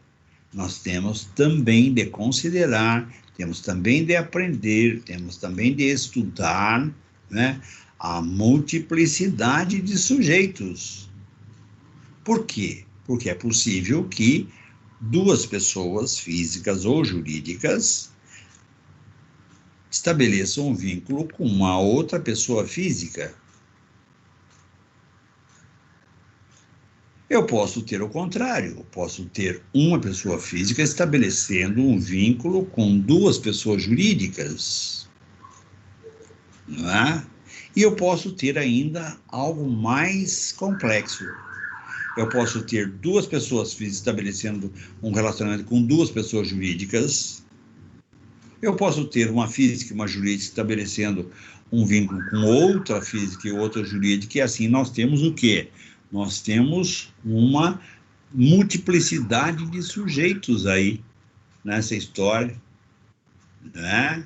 nós temos também de considerar, temos também de aprender, temos também de estudar, né, a multiplicidade de sujeitos. Por quê? Porque é possível que duas pessoas físicas ou jurídicas estabeleçam um vínculo com uma outra pessoa física. Eu posso ter o contrário, eu posso ter uma pessoa física estabelecendo um vínculo com duas pessoas jurídicas, não é? E eu posso ter ainda algo mais complexo. Eu posso ter duas pessoas físicas estabelecendo um relacionamento com duas pessoas jurídicas. Eu posso ter uma física e uma jurídica estabelecendo um vínculo com outra física e outra jurídica, e assim nós temos o quê? Nós temos uma multiplicidade de sujeitos aí nessa história, né?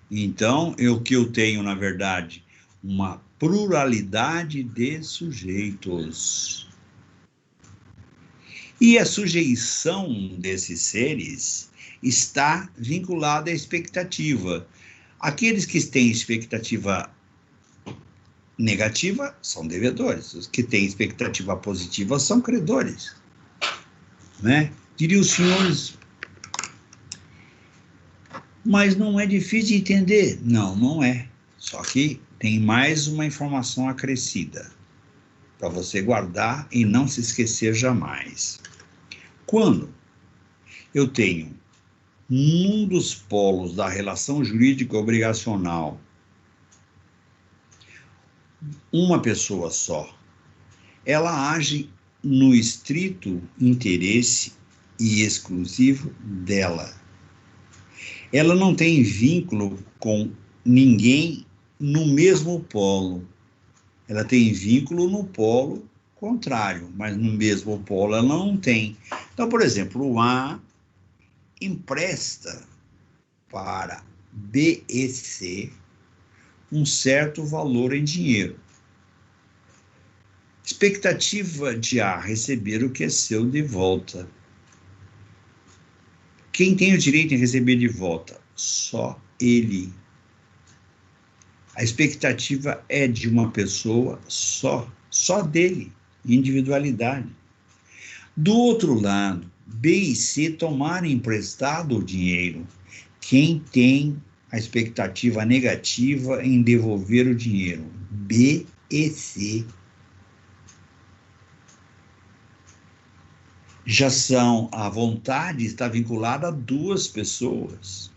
Então, o que eu tenho, na verdade, uma pluralidade de sujeitos. E a sujeição desses seres está vinculada à expectativa. Aqueles que têm expectativa negativa são devedores, os que têm expectativa positiva são credores, né? Diriam os senhores, mas não é difícil de entender. Não, não é. Só que tem mais uma informação acrescida para você guardar e não se esquecer jamais. Quando eu tenho num dos polos da relação jurídica obrigacional uma pessoa só, ela age no estrito interesse e exclusivo dela. Ela não tem vínculo com ninguém no mesmo polo. Ela tem vínculo no polo contrário, mas no mesmo polo ela não tem. Então, por exemplo, o A empresta para B e C um certo valor em dinheiro. Expectativa de A receber o que é seu de volta. Quem tem o direito em receber de volta? Só ele. A expectativa é de uma pessoa só dele, individualidade. Do outro lado, B e C tomarem emprestado o dinheiro. Quem tem a expectativa negativa em devolver o dinheiro? B e C. Já são, a vontade está vinculada a duas pessoas,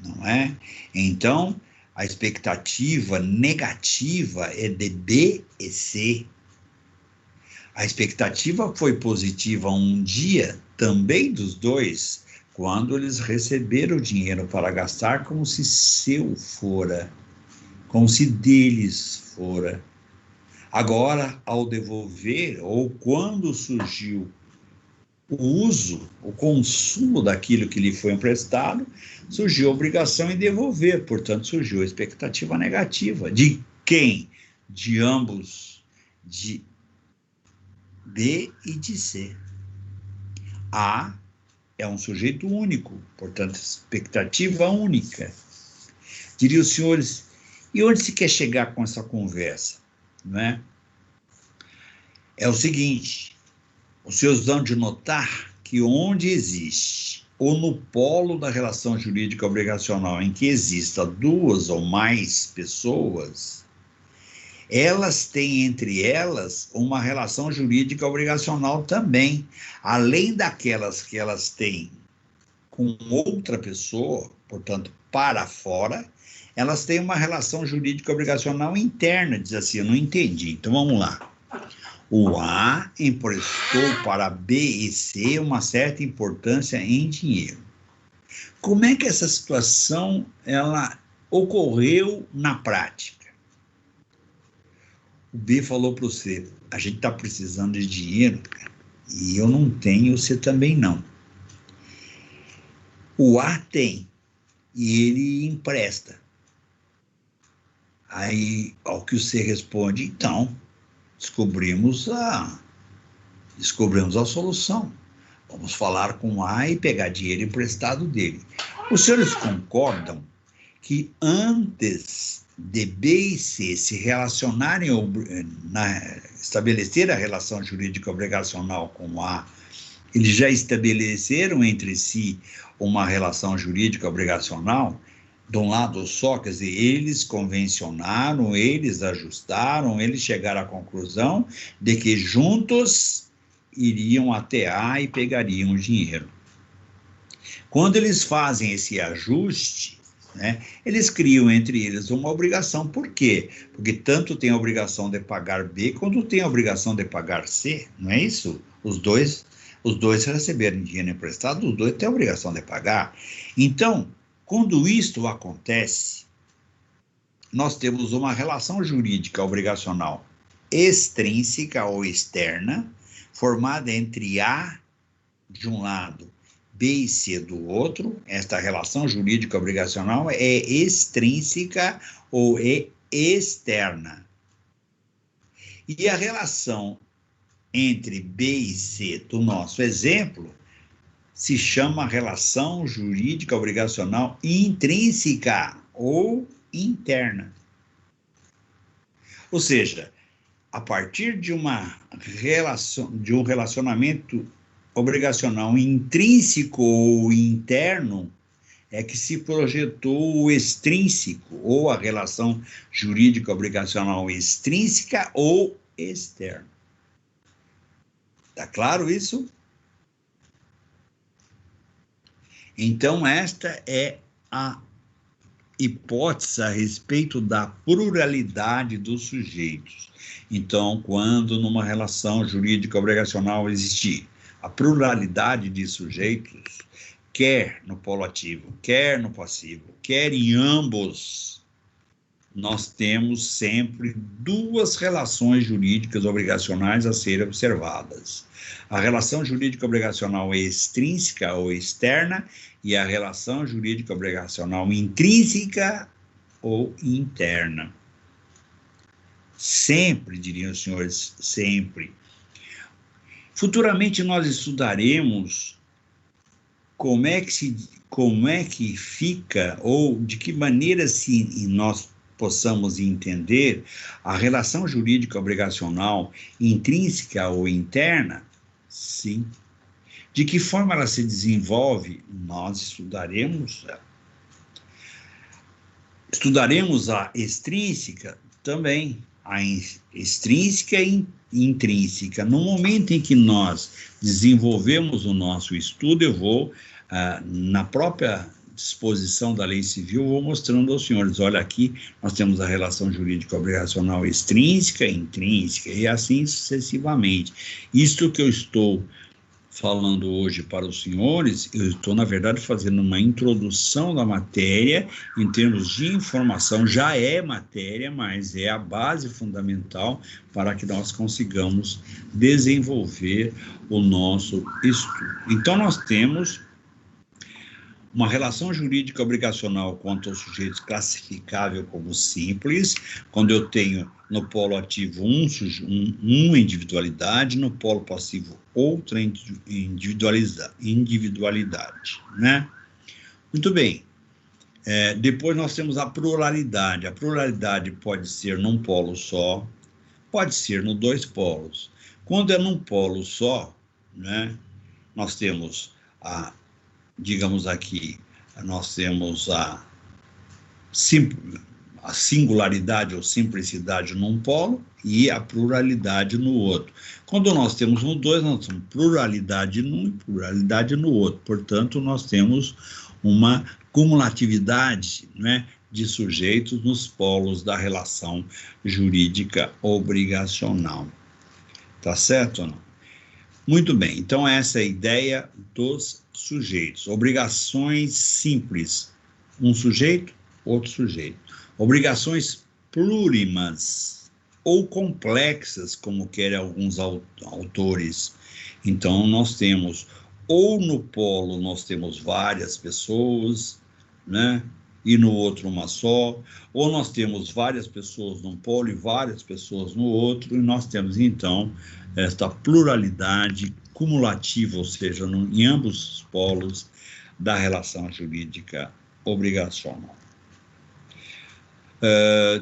não é? Então, a expectativa negativa é de B e C. A expectativa foi positiva um dia, também dos dois, quando eles receberam o dinheiro para gastar como se seu fora, como se deles fora. Agora, ao devolver, ou quando surgiu o uso, o consumo daquilo que lhe foi emprestado, surgiu a obrigação em devolver, portanto, surgiu a expectativa negativa. De quem? De ambos, de B e de C. A é um sujeito único, portanto, expectativa única. Diriam os senhores, e onde se quer chegar com essa conversa? Não é? É o seguinte, os senhores dão de notar que onde existe, ou no polo da relação jurídica obrigacional em que exista duas ou mais pessoas, elas têm entre elas uma relação jurídica obrigacional também, além daquelas que elas têm com outra pessoa, portanto, para fora, elas têm uma relação jurídica obrigacional interna, diz assim, eu não entendi, então vamos lá. O A emprestou para B e C uma certa importância em dinheiro. Como é que essa situação ela ocorreu na prática? O B falou para o C, a gente está precisando de dinheiro, cara, e eu não tenho, você também não. O A tem, e ele empresta. Aí, ao que o C responde, então, descobrimos a solução. Vamos falar com o A e pegar dinheiro emprestado dele. Os senhores concordam que antes de B e C se relacionarem, estabelecer a relação jurídica obrigacional com o A, eles já estabeleceram entre si uma relação jurídica obrigacional de um lado só, quer dizer, eles convencionaram, eles ajustaram, eles chegaram à conclusão de que juntos iriam até A e pegariam o dinheiro. Quando eles fazem esse ajuste, né, eles criam entre eles uma obrigação. Por quê? Porque tanto tem a obrigação de pagar B, quanto tem a obrigação de pagar C, não é isso? Os dois receberam dinheiro emprestado, os dois têm a obrigação de pagar. Então, quando isto acontece, nós temos uma relação jurídica obrigacional extrínseca ou externa, formada entre A de um lado, B e C do outro. Esta relação jurídica obrigacional é extrínseca ou é externa. E a relação entre B e C do nosso exemplo se chama relação jurídica obrigacional intrínseca ou interna. Ou seja, a partir de um relacionamento obrigacional intrínseco ou interno, é que se projetou o extrínseco, ou a relação jurídica obrigacional extrínseca ou externa. Está claro isso? Então, esta é a hipótese a respeito da pluralidade dos sujeitos. Então, quando numa relação jurídica obrigacional existir a pluralidade de sujeitos, quer no polo ativo, quer no passivo, quer em ambos nós temos sempre duas relações jurídicas obrigacionais a serem observadas. A relação jurídica obrigacional extrínseca ou externa e a relação jurídica obrigacional intrínseca ou interna. Sempre, diriam os senhores, sempre. Futuramente nós estudaremos como é que fica, ou de que maneira se nós possamos entender a relação jurídica obrigacional intrínseca ou interna. Sim. De que forma ela se desenvolve? Nós estudaremos ela. Estudaremos a extrínseca também, a extrínseca e intrínseca. No momento em que nós desenvolvemos o nosso estudo, eu vou, na própria disposição da lei civil, vou mostrando aos senhores, olha aqui, nós temos a relação jurídica obrigacional extrínseca, intrínseca, e assim sucessivamente. Isto que eu estou falando hoje para os senhores, eu estou, na verdade, fazendo uma introdução da matéria, em termos de informação, já é matéria, mas é a base fundamental para que nós consigamos desenvolver o nosso estudo. Então, nós temos uma relação jurídica obrigacional quanto ao sujeito classificável como simples, quando eu tenho no polo ativo uma individualidade, no polo passivo outra individualidade, né? Muito bem. Depois nós temos a pluralidade. A pluralidade pode ser num polo só, pode ser nos dois polos. Quando é num polo só, né, nós temos digamos aqui, nós temos a singularidade ou simplicidade num polo e a pluralidade no outro. Quando nós temos no dois, nós temos pluralidade num e pluralidade no outro. Portanto, nós temos uma cumulatividade, né, de sujeitos nos polos da relação jurídica obrigacional. Tá certo ou não? Muito bem, então essa é a ideia dos sujeitos. Obrigações simples, um sujeito, outro sujeito. Obrigações plurimas ou complexas, como querem alguns autores. Então, nós temos, ou no polo nós temos várias pessoas, né? E no outro uma só, ou nós temos várias pessoas num polo e várias pessoas no outro, e nós temos, então, esta pluralidade cumulativa, ou seja, em ambos os polos da relação jurídica obrigacional.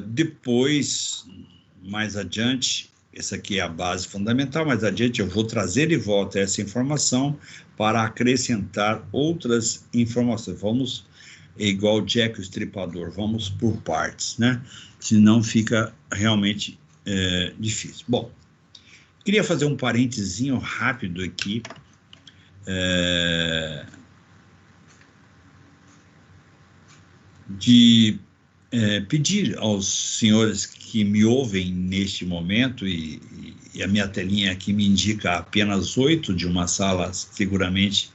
Depois, mais adiante, essa aqui é a base fundamental, mais adiante eu vou trazer de volta essa informação para acrescentar outras informações. Vamos, igual Jack o Estripador, vamos por partes, né? Senão fica realmente difícil. Bom, queria fazer um parentezinho rápido aqui, de pedir aos senhores que me ouvem neste momento, e a minha telinha aqui me indica apenas 8 de uma sala, seguramente,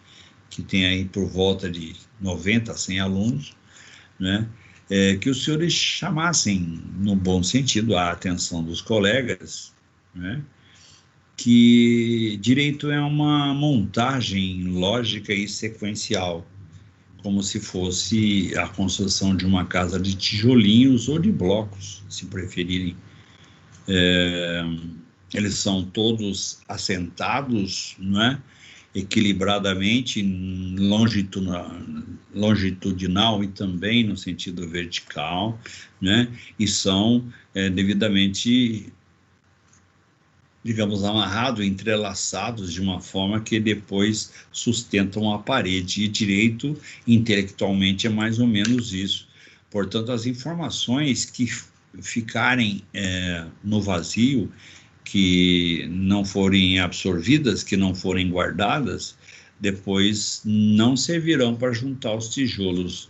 que tem aí por volta de 90 a 100 alunos, né? Que os senhores chamassem, no bom sentido, a atenção dos colegas, né? Que direito é uma montagem lógica e sequencial, como se fosse a construção de uma casa de tijolinhos ou de blocos, se preferirem. Eles são todos assentados, não é? Equilibradamente, longitudinal e também no sentido vertical, né? E são devidamente, digamos, amarrados, entrelaçados de uma forma que depois sustentam a parede. E direito, intelectualmente, é mais ou menos isso. Portanto, as informações que ficarem no vazio, que não forem absorvidas, que não forem guardadas, depois não servirão para juntar os tijolos,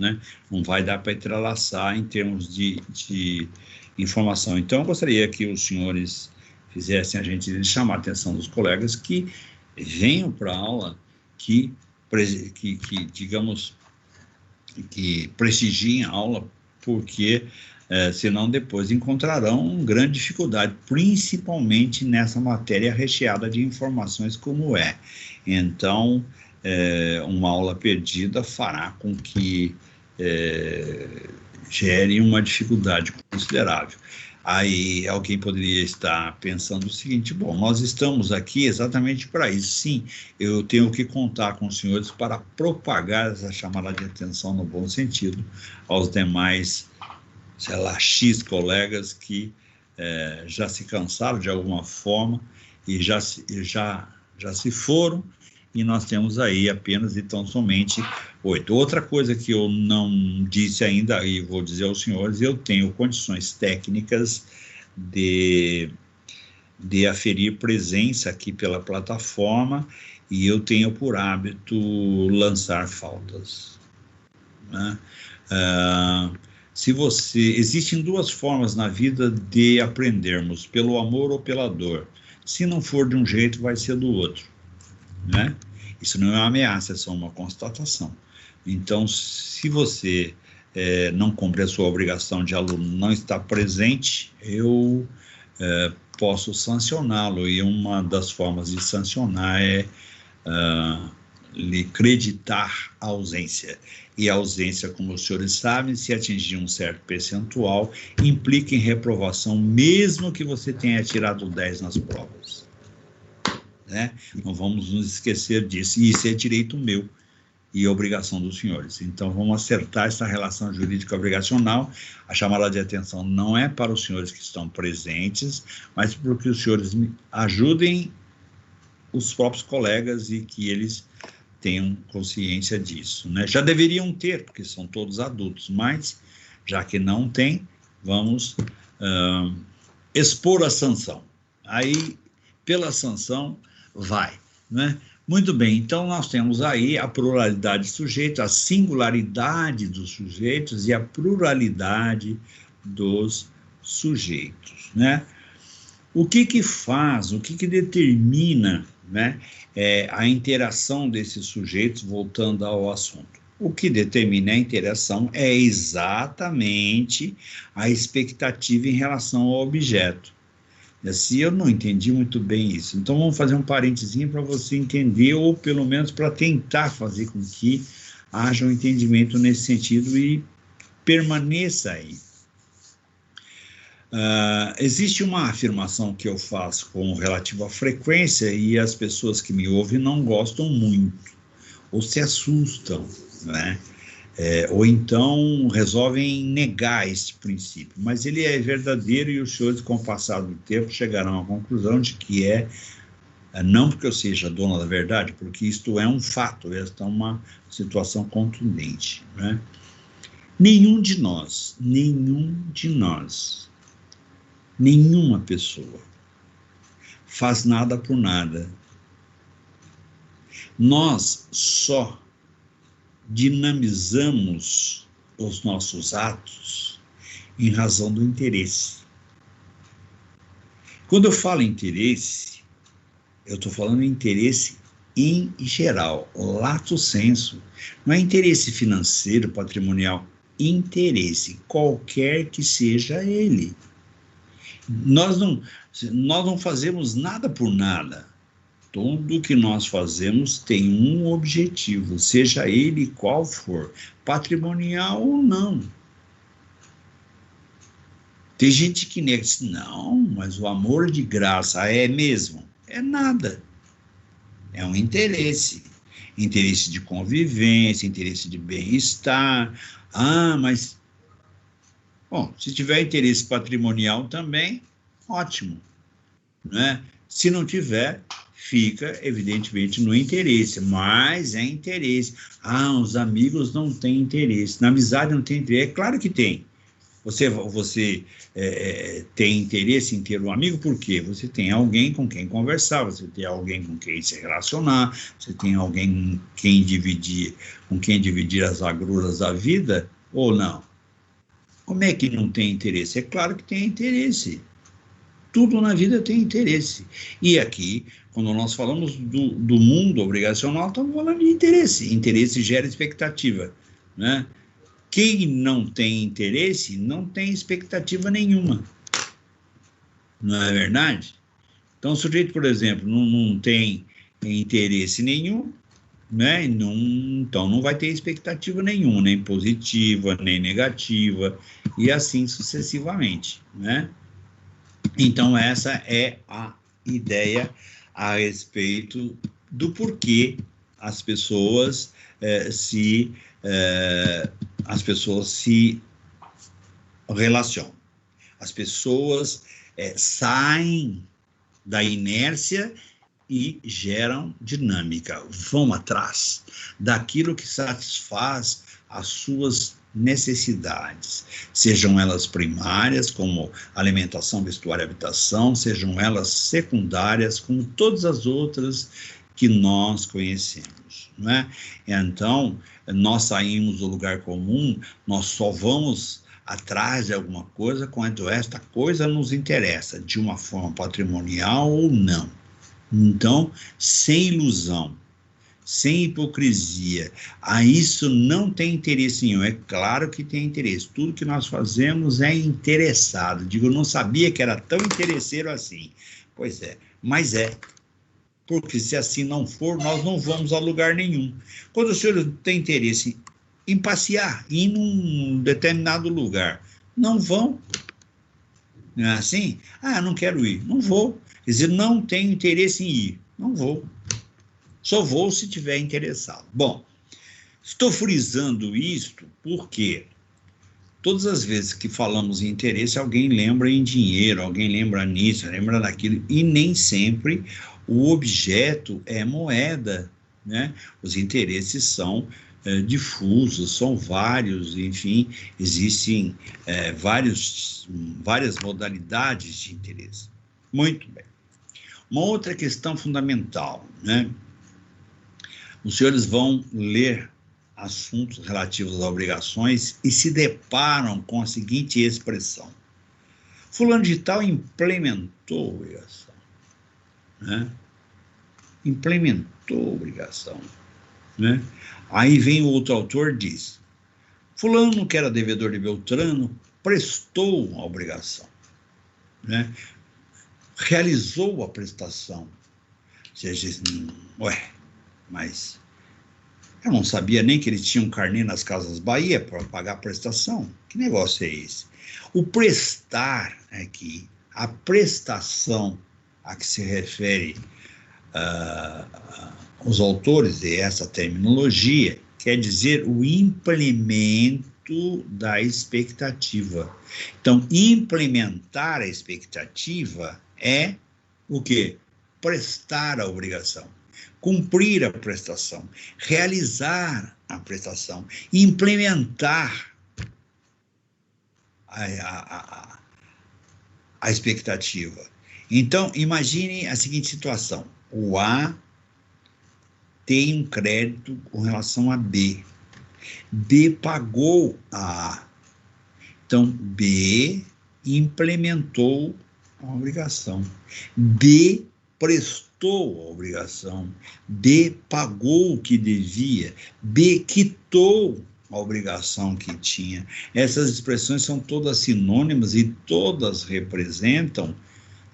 né? Não vai dar para entrelaçar em termos de informação. Então, eu gostaria que os senhores fizessem a gente chamar a atenção dos colegas que venham para a aula, que digamos, que prestigiem a aula, porque senão depois encontrarão grande dificuldade, principalmente nessa matéria recheada de informações como é. Então, uma aula perdida fará com que gere uma dificuldade considerável. Aí alguém poderia estar pensando o seguinte: bom, nós estamos aqui exatamente para isso. Sim, eu tenho que contar com os senhores para propagar essa chamada de atenção no bom sentido aos demais, sei lá, X colegas que já se cansaram de alguma forma e já se foram, e nós temos aí apenas e tão somente 8. Outra coisa que eu não disse ainda, e vou dizer aos senhores: eu tenho condições técnicas de aferir presença aqui pela plataforma, e eu tenho por hábito lançar faltas, né? Existem duas formas na vida de aprendermos: pelo amor ou pela dor. Se não for de um jeito, vai ser do outro, né? Isso não é uma ameaça, é só uma constatação. Então, se você não cumpre a sua obrigação de aluno, não está presente, eu posso sancioná-lo, e uma das formas de sancionar é lhe creditar a ausência. E a ausência, como os senhores sabem, se atingir um certo percentual, implica em reprovação, mesmo que você tenha tirado 10 nas provas, né? Não vamos nos esquecer disso, e isso é direito meu e obrigação dos senhores. Então, vamos acertar essa relação jurídica obrigacional. A chamada de atenção não é para os senhores que estão presentes, mas para que os senhores ajudem os próprios colegas e que eles tenham consciência disso, né? Já deveriam ter, porque são todos adultos, mas, já que não tem, vamos expor a sanção. Aí, pela sanção, vai, né? Muito bem, então nós temos aí a pluralidade de sujeitos, a singularidade dos sujeitos e a pluralidade dos sujeitos, né? O que faz, o que determina, né, a interação desses sujeitos, voltando ao assunto? O que determina a interação é exatamente a expectativa em relação ao objeto. Assim, eu não entendi muito bem isso. Então, vamos fazer um parentezinho para você entender, ou pelo menos para tentar fazer com que haja um entendimento nesse sentido e permaneça aí. Existe uma afirmação que eu faço com relativa frequência, e as pessoas que me ouvem não gostam muito, ou se assustam, né? Ou então resolvem negar este princípio, mas ele é verdadeiro, e os senhores, com o passar do tempo, chegarão à conclusão de que não porque eu seja dona da verdade, porque isto é um fato, esta é uma situação contundente, né? Nenhum de nós, nenhuma pessoa faz nada por nada. Nós só dinamizamos os nossos atos em razão do interesse. Quando eu falo interesse, eu estou falando interesse em geral, lato sensu. Não é interesse financeiro, patrimonial, interesse, qualquer que seja ele. Nós não fazemos nada por nada. Tudo que nós fazemos tem um objetivo, seja ele qual for, patrimonial ou não. Tem gente que nega, não, mas o amor de graça é mesmo? É nada. É um interesse. Interesse de convivência, interesse de bem-estar. Mas... Bom, se tiver interesse patrimonial também, ótimo, né? Se não tiver, fica, evidentemente, no interesse, mas é interesse. Os amigos não têm interesse, na amizade não tem interesse. É claro que tem. Você tem interesse em ter um amigo, por quê? Você tem alguém com quem conversar, você tem alguém com quem se relacionar, você tem alguém com quem dividir as agruras da vida, ou não? Como é que não tem interesse? É claro que tem interesse. Tudo na vida tem interesse. E aqui, quando nós falamos do mundo obrigacional, estamos falando de interesse. Interesse gera expectativa, né? Quem não tem interesse não tem expectativa nenhuma. Não é verdade? Então, o sujeito, por exemplo, não tem interesse nenhum, né? Então, não vai ter expectativa nenhuma, nem positiva, nem negativa, e assim sucessivamente, né? Então, essa é a ideia a respeito do porquê as pessoas se relacionam. As pessoas saem da inércia e geram dinâmica, vão atrás daquilo que satisfaz as suas necessidades, sejam elas primárias, como alimentação, vestuário e habitação, sejam elas secundárias, como todas as outras que nós conhecemos, não é? Então, nós saímos do lugar comum, nós só vamos atrás de alguma coisa quando esta coisa nos interessa, de uma forma patrimonial ou não. Então, sem ilusão, sem hipocrisia, isso não tem interesse nenhum. É claro que tem interesse, tudo que nós fazemos é interessado. Digo, eu não sabia que era tão interesseiro assim. Pois é, mas é. Porque se assim não for, nós não vamos a lugar nenhum. Quando o senhor tem interesse em passear, ir num determinado lugar, não vão. Não é assim? Não quero ir, não vou. Quer dizer, não tenho interesse em ir, não vou. Só vou se tiver interessado. Bom, estou frisando isto porque todas as vezes que falamos em interesse, alguém lembra em dinheiro, alguém lembra nisso, lembra daquilo, e nem sempre o objeto é moeda, né? Os interesses são difusos, são vários, enfim, existem várias modalidades de interesse. Muito bem. Uma outra questão fundamental, né? Os senhores vão ler assuntos relativos a obrigações e se deparam com a seguinte expressão: fulano de tal implementou a obrigação, né? Implementou a obrigação, né? Aí vem o outro autor e diz: fulano, que era devedor de Beltrano, prestou a obrigação, né? Realizou a prestação. Você diz, mas eu não sabia nem que ele tinha um carnê nas Casas Bahia para pagar a prestação. Que negócio é esse? O prestar aqui, a prestação a que se refere os autores de essa terminologia, quer dizer o implemento da expectativa. Então, implementar a expectativa é o quê? Prestar a obrigação, cumprir a prestação, realizar a prestação, implementar a expectativa. Então, imagine a seguinte situação: o A tem um crédito com relação a B. B pagou a A. Então, B implementou a obrigação. B prestou a obrigação. B pagou o que devia. B quitou a obrigação que tinha. Essas expressões são todas sinônimas e todas representam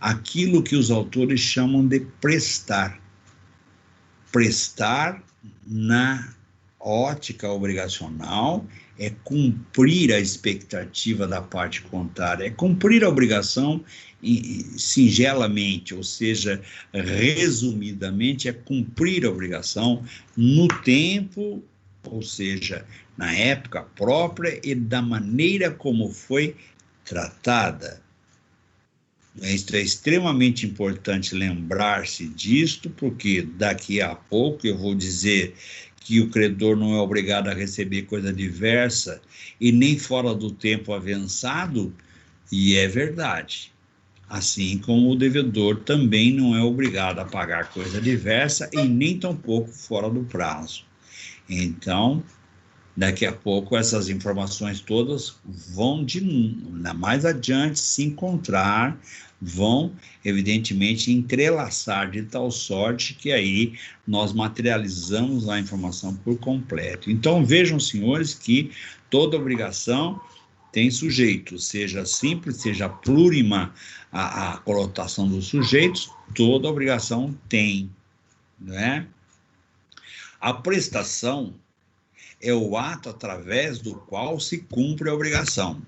aquilo que os autores chamam de prestar. Prestar na ótica obrigacional é cumprir a expectativa da parte contrária, é cumprir a obrigação singelamente, ou seja, resumidamente, é cumprir a obrigação no tempo, ou seja, na época própria e da maneira como foi tratada. Isso é extremamente importante lembrar-se disto, porque daqui a pouco eu vou dizer que o credor não é obrigado a receber coisa diversa e nem fora do tempo avançado, e é verdade. Assim como o devedor também não é obrigado a pagar coisa diversa e nem tampouco fora do prazo. Então, daqui a pouco essas informações todas vão mais adiante se encontrar vão, evidentemente, entrelaçar de tal sorte que aí nós materializamos a informação por completo. Então, vejam, senhores, que toda obrigação tem sujeito, seja simples, seja plurima a conotação dos sujeitos, toda obrigação tem, não é? A prestação é o ato através do qual se cumpre a obrigação.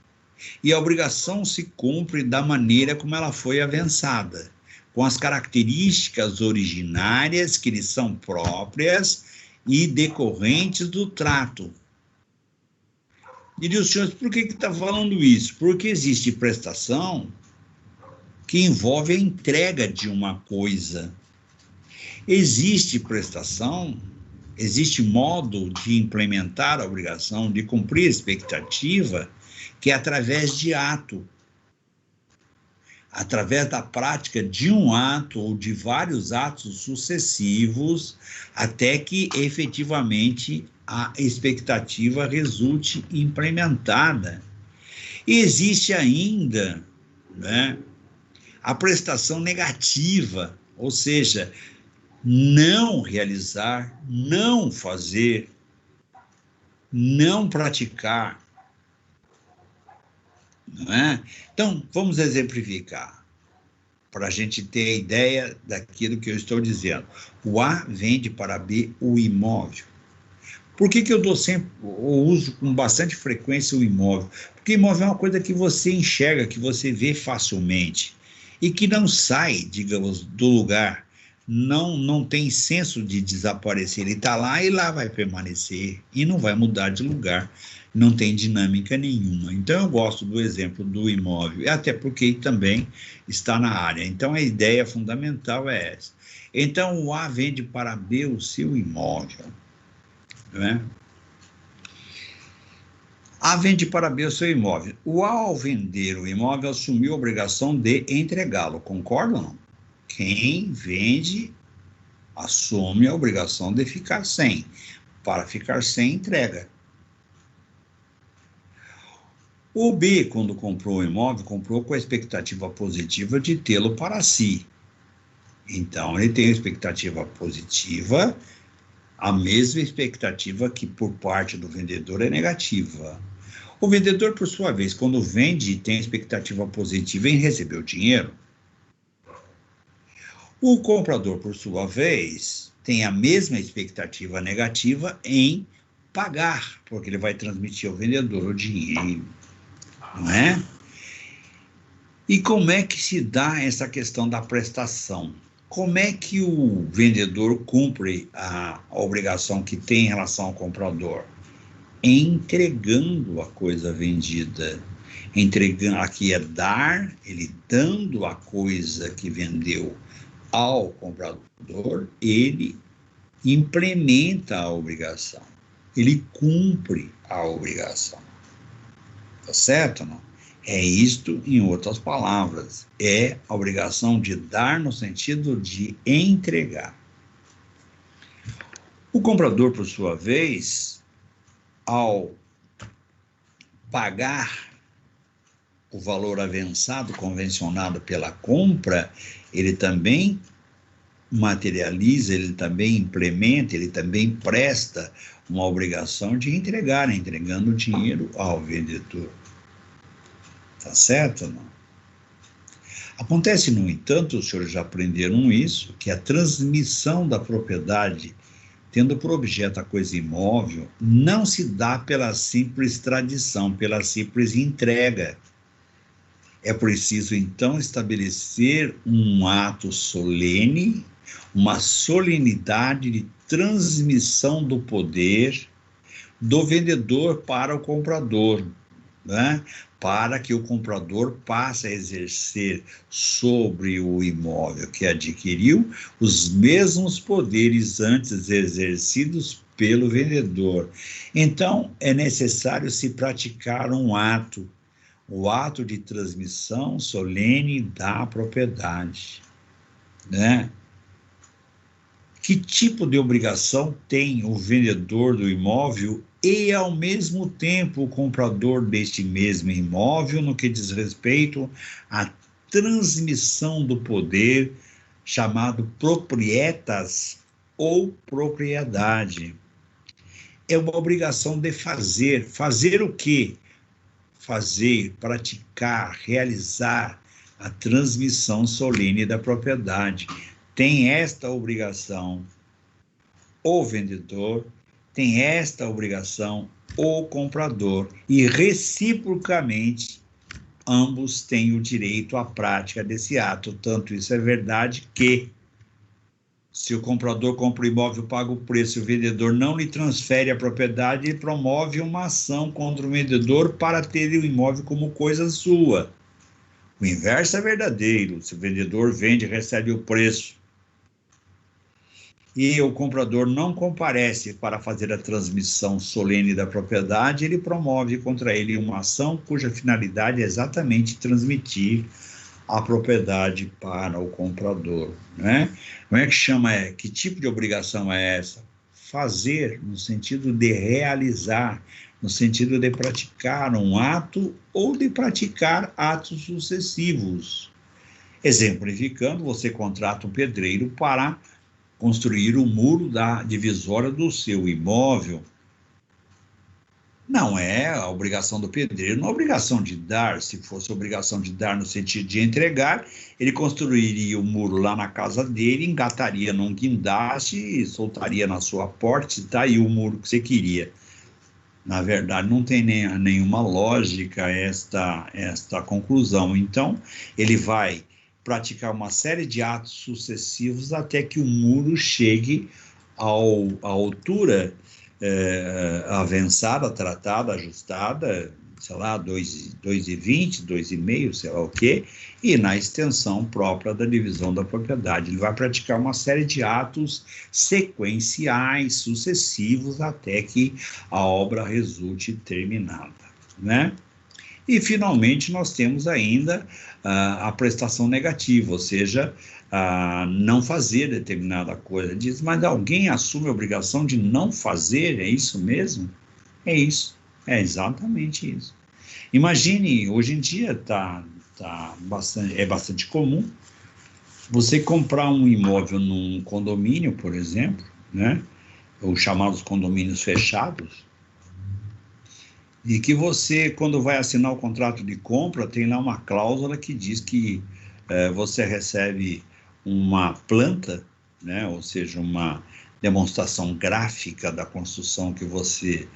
E a obrigação se cumpre da maneira como ela foi avançada, com as características originárias que lhe são próprias e decorrentes do trato. Diria os senhores, por que está falando isso? Porque existe prestação que envolve a entrega de uma coisa. Existe prestação, existe modo de implementar a obrigação, de cumprir a expectativa, que é através de ato, através da prática de um ato ou de vários atos sucessivos, até que efetivamente a expectativa resulte implementada. E existe ainda, né, a prestação negativa, ou seja, não realizar, não fazer, não praticar. Não é? Então, vamos exemplificar, para a gente ter a ideia daquilo que eu estou dizendo. O A vende para B o imóvel. Por que eu uso com bastante frequência o imóvel? Porque imóvel é uma coisa que você enxerga, que você vê facilmente, e que não sai, digamos, do lugar, não tem senso de desaparecer. Ele está lá e lá vai permanecer, e não vai mudar de lugar. Não tem dinâmica nenhuma. Então, eu gosto do exemplo do imóvel, até porque também está na área. Então, a ideia fundamental é essa. Então, o A vende para B o seu imóvel. Não é? A vende para B o seu imóvel. O A, ao vender o imóvel, assumiu a obrigação de entregá-lo. Concorda ou não? Quem vende assume a obrigação de ficar sem. Para ficar sem, entrega. O B, quando comprou o imóvel, comprou com a expectativa positiva de tê-lo para si. Então, ele tem a expectativa positiva, a mesma expectativa que por parte do vendedor é negativa. O vendedor, por sua vez, quando vende, tem a expectativa positiva em receber o dinheiro. O comprador, por sua vez, tem a mesma expectativa negativa em pagar, porque ele vai transmitir ao vendedor o dinheiro. Não é? E como é que se dá essa questão da prestação? Como é que o vendedor cumpre a obrigação que tem em relação ao comprador? Entregando a coisa vendida. Entregando, aqui é dar, ele dando a coisa que vendeu ao comprador, ele implementa a obrigação. Ele cumpre a obrigação. Tá certo ou não? É isto, em outras palavras, é a obrigação de dar no sentido de entregar. O comprador, por sua vez, ao pagar o valor avançado, convencionado pela compra, ele também materializa, ele também implementa, ele também presta uma obrigação de entregar, entregando o dinheiro ao vendedor. Tá certo ou não? Acontece, no entanto, os senhores já aprenderam isso, que a transmissão da propriedade, tendo por objeto a coisa imóvel, não se dá pela simples tradição, pela simples entrega. É preciso, então, estabelecer um ato solene, uma solenidade de transmissão do poder do vendedor para o comprador, né? Para que o comprador passe a exercer sobre o imóvel que adquiriu os mesmos poderes antes exercidos pelo vendedor. Então, é necessário se praticar um ato, o ato de transmissão solene da propriedade, né? Que tipo de obrigação tem o vendedor do imóvel e, ao mesmo tempo, o comprador deste mesmo imóvel no que diz respeito à transmissão do poder, chamado proprietas ou propriedade. É uma obrigação de fazer. Fazer o quê? Fazer, praticar, realizar a transmissão solene da propriedade. Tem esta obrigação o vendedor, tem esta obrigação o comprador, e reciprocamente ambos têm o direito à prática desse ato. Tanto isso é verdade que, se o comprador compra o imóvel, paga o preço, e o vendedor não lhe transfere a propriedade, ele promove uma ação contra o vendedor para ter o imóvel como coisa sua. O inverso é verdadeiro. Se o vendedor vende e recebe o preço, e o comprador não comparece para fazer a transmissão solene da propriedade, ele promove contra ele uma ação cuja finalidade é exatamente transmitir a propriedade para o comprador, né? Como é que chama? Que tipo de obrigação é essa? Fazer, no sentido de realizar, no sentido de praticar um ato ou de praticar atos sucessivos. Exemplificando, você contrata um pedreiro para construir o muro da divisória do seu imóvel. Não é a obrigação do pedreiro, não é a obrigação de dar. Se fosse a obrigação de dar no sentido de entregar, ele construiria o muro lá na casa dele, engataria num guindaste, soltaria na sua porta, e tá aí o muro que você queria. Na verdade, não tem nenhuma lógica esta conclusão. Então, ele vai praticar uma série de atos sucessivos até que o muro chegue à altura avançada, tratada, ajustada, sei lá, 2,20, 2,5, sei lá o quê, e na extensão própria da divisão da propriedade. Ele vai praticar uma série de atos sequenciais, sucessivos, até que a obra resulte terminada, né? E, finalmente, nós temos ainda a prestação negativa, ou seja, não fazer determinada coisa. Diz, mas alguém assume a obrigação de não fazer? É isso mesmo? É isso, é exatamente isso. Imagine, hoje em dia é bastante comum você comprar um imóvel num condomínio, por exemplo, né? Os chamados condomínios fechados, e que você, quando vai assinar o contrato de compra, tem lá uma cláusula que diz que você recebe uma planta, né, ou seja, uma demonstração gráfica da construção que você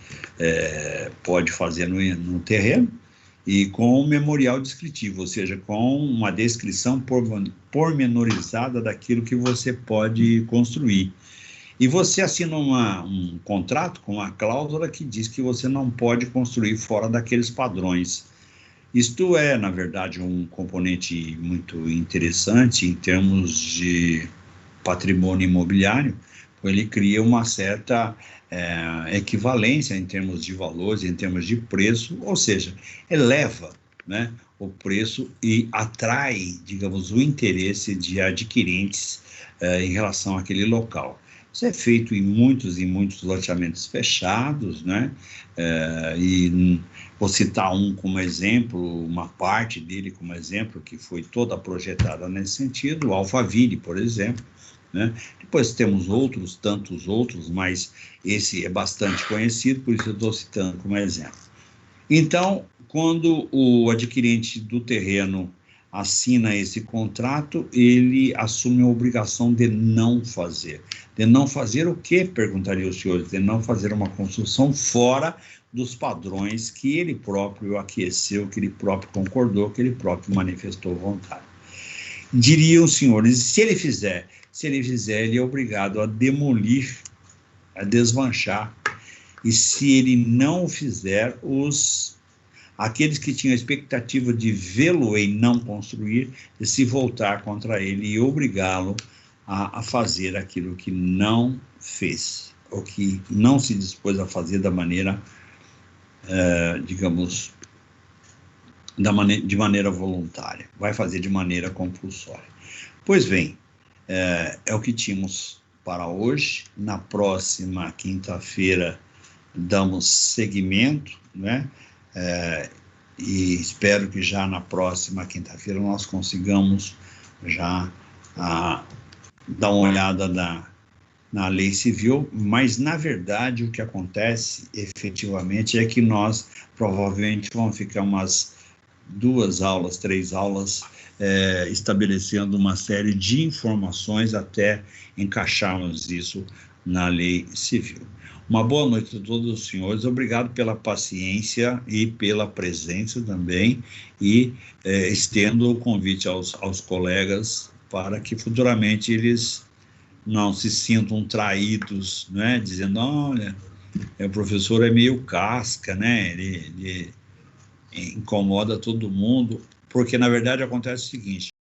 pode fazer no terreno, e com um memorial descritivo, ou seja, com uma descrição pormenorizada daquilo que você pode construir. E você assina um contrato com uma cláusula que diz que você não pode construir fora daqueles padrões. Isto é, na verdade, um componente muito interessante em termos de patrimônio imobiliário, porque ele cria uma certa equivalência em termos de valores, em termos de preço, ou seja, eleva, né, o preço e atrai, digamos, o interesse de adquirentes em relação àquele local. Isso é feito em muitos loteamentos fechados, né? E vou citar um como exemplo, uma parte dele como exemplo, que foi toda projetada nesse sentido, o Alphaville, por exemplo, né? Depois temos tantos outros, mas esse é bastante conhecido, por isso eu estou citando como exemplo. Então, quando o adquirente do terreno assina esse contrato, ele assume a obrigação de não fazer. De não fazer o quê? Perguntariam os senhores. De não fazer uma construção fora dos padrões que ele próprio aqueceu, que ele próprio concordou, que ele próprio manifestou vontade. Diriam os senhores, se ele fizer, ele é obrigado a demolir, a desmanchar. E se ele não o fizer, aqueles que tinham a expectativa de vê-lo e não construir, de se voltar contra ele e obrigá-lo a fazer aquilo que não fez, ou que não se dispôs a fazer da maneira, digamos, de maneira voluntária, vai fazer de maneira compulsória. Pois bem, é o que tínhamos para hoje. Na próxima quinta-feira damos seguimento, né? e espero que já na próxima quinta-feira nós consigamos já dar uma olhada na lei civil, mas, na verdade, o que acontece efetivamente é que nós provavelmente vamos ficar umas 2 aulas, 3 aulas, estabelecendo uma série de informações até encaixarmos isso na lei civil. Uma boa noite a todos os senhores, obrigado pela paciência e pela presença também, e estendo o convite aos colegas para que futuramente eles não se sintam traídos, né? Dizendo, olha, o professor é meio casca, né? Ele incomoda todo mundo, porque na verdade acontece o seguinte: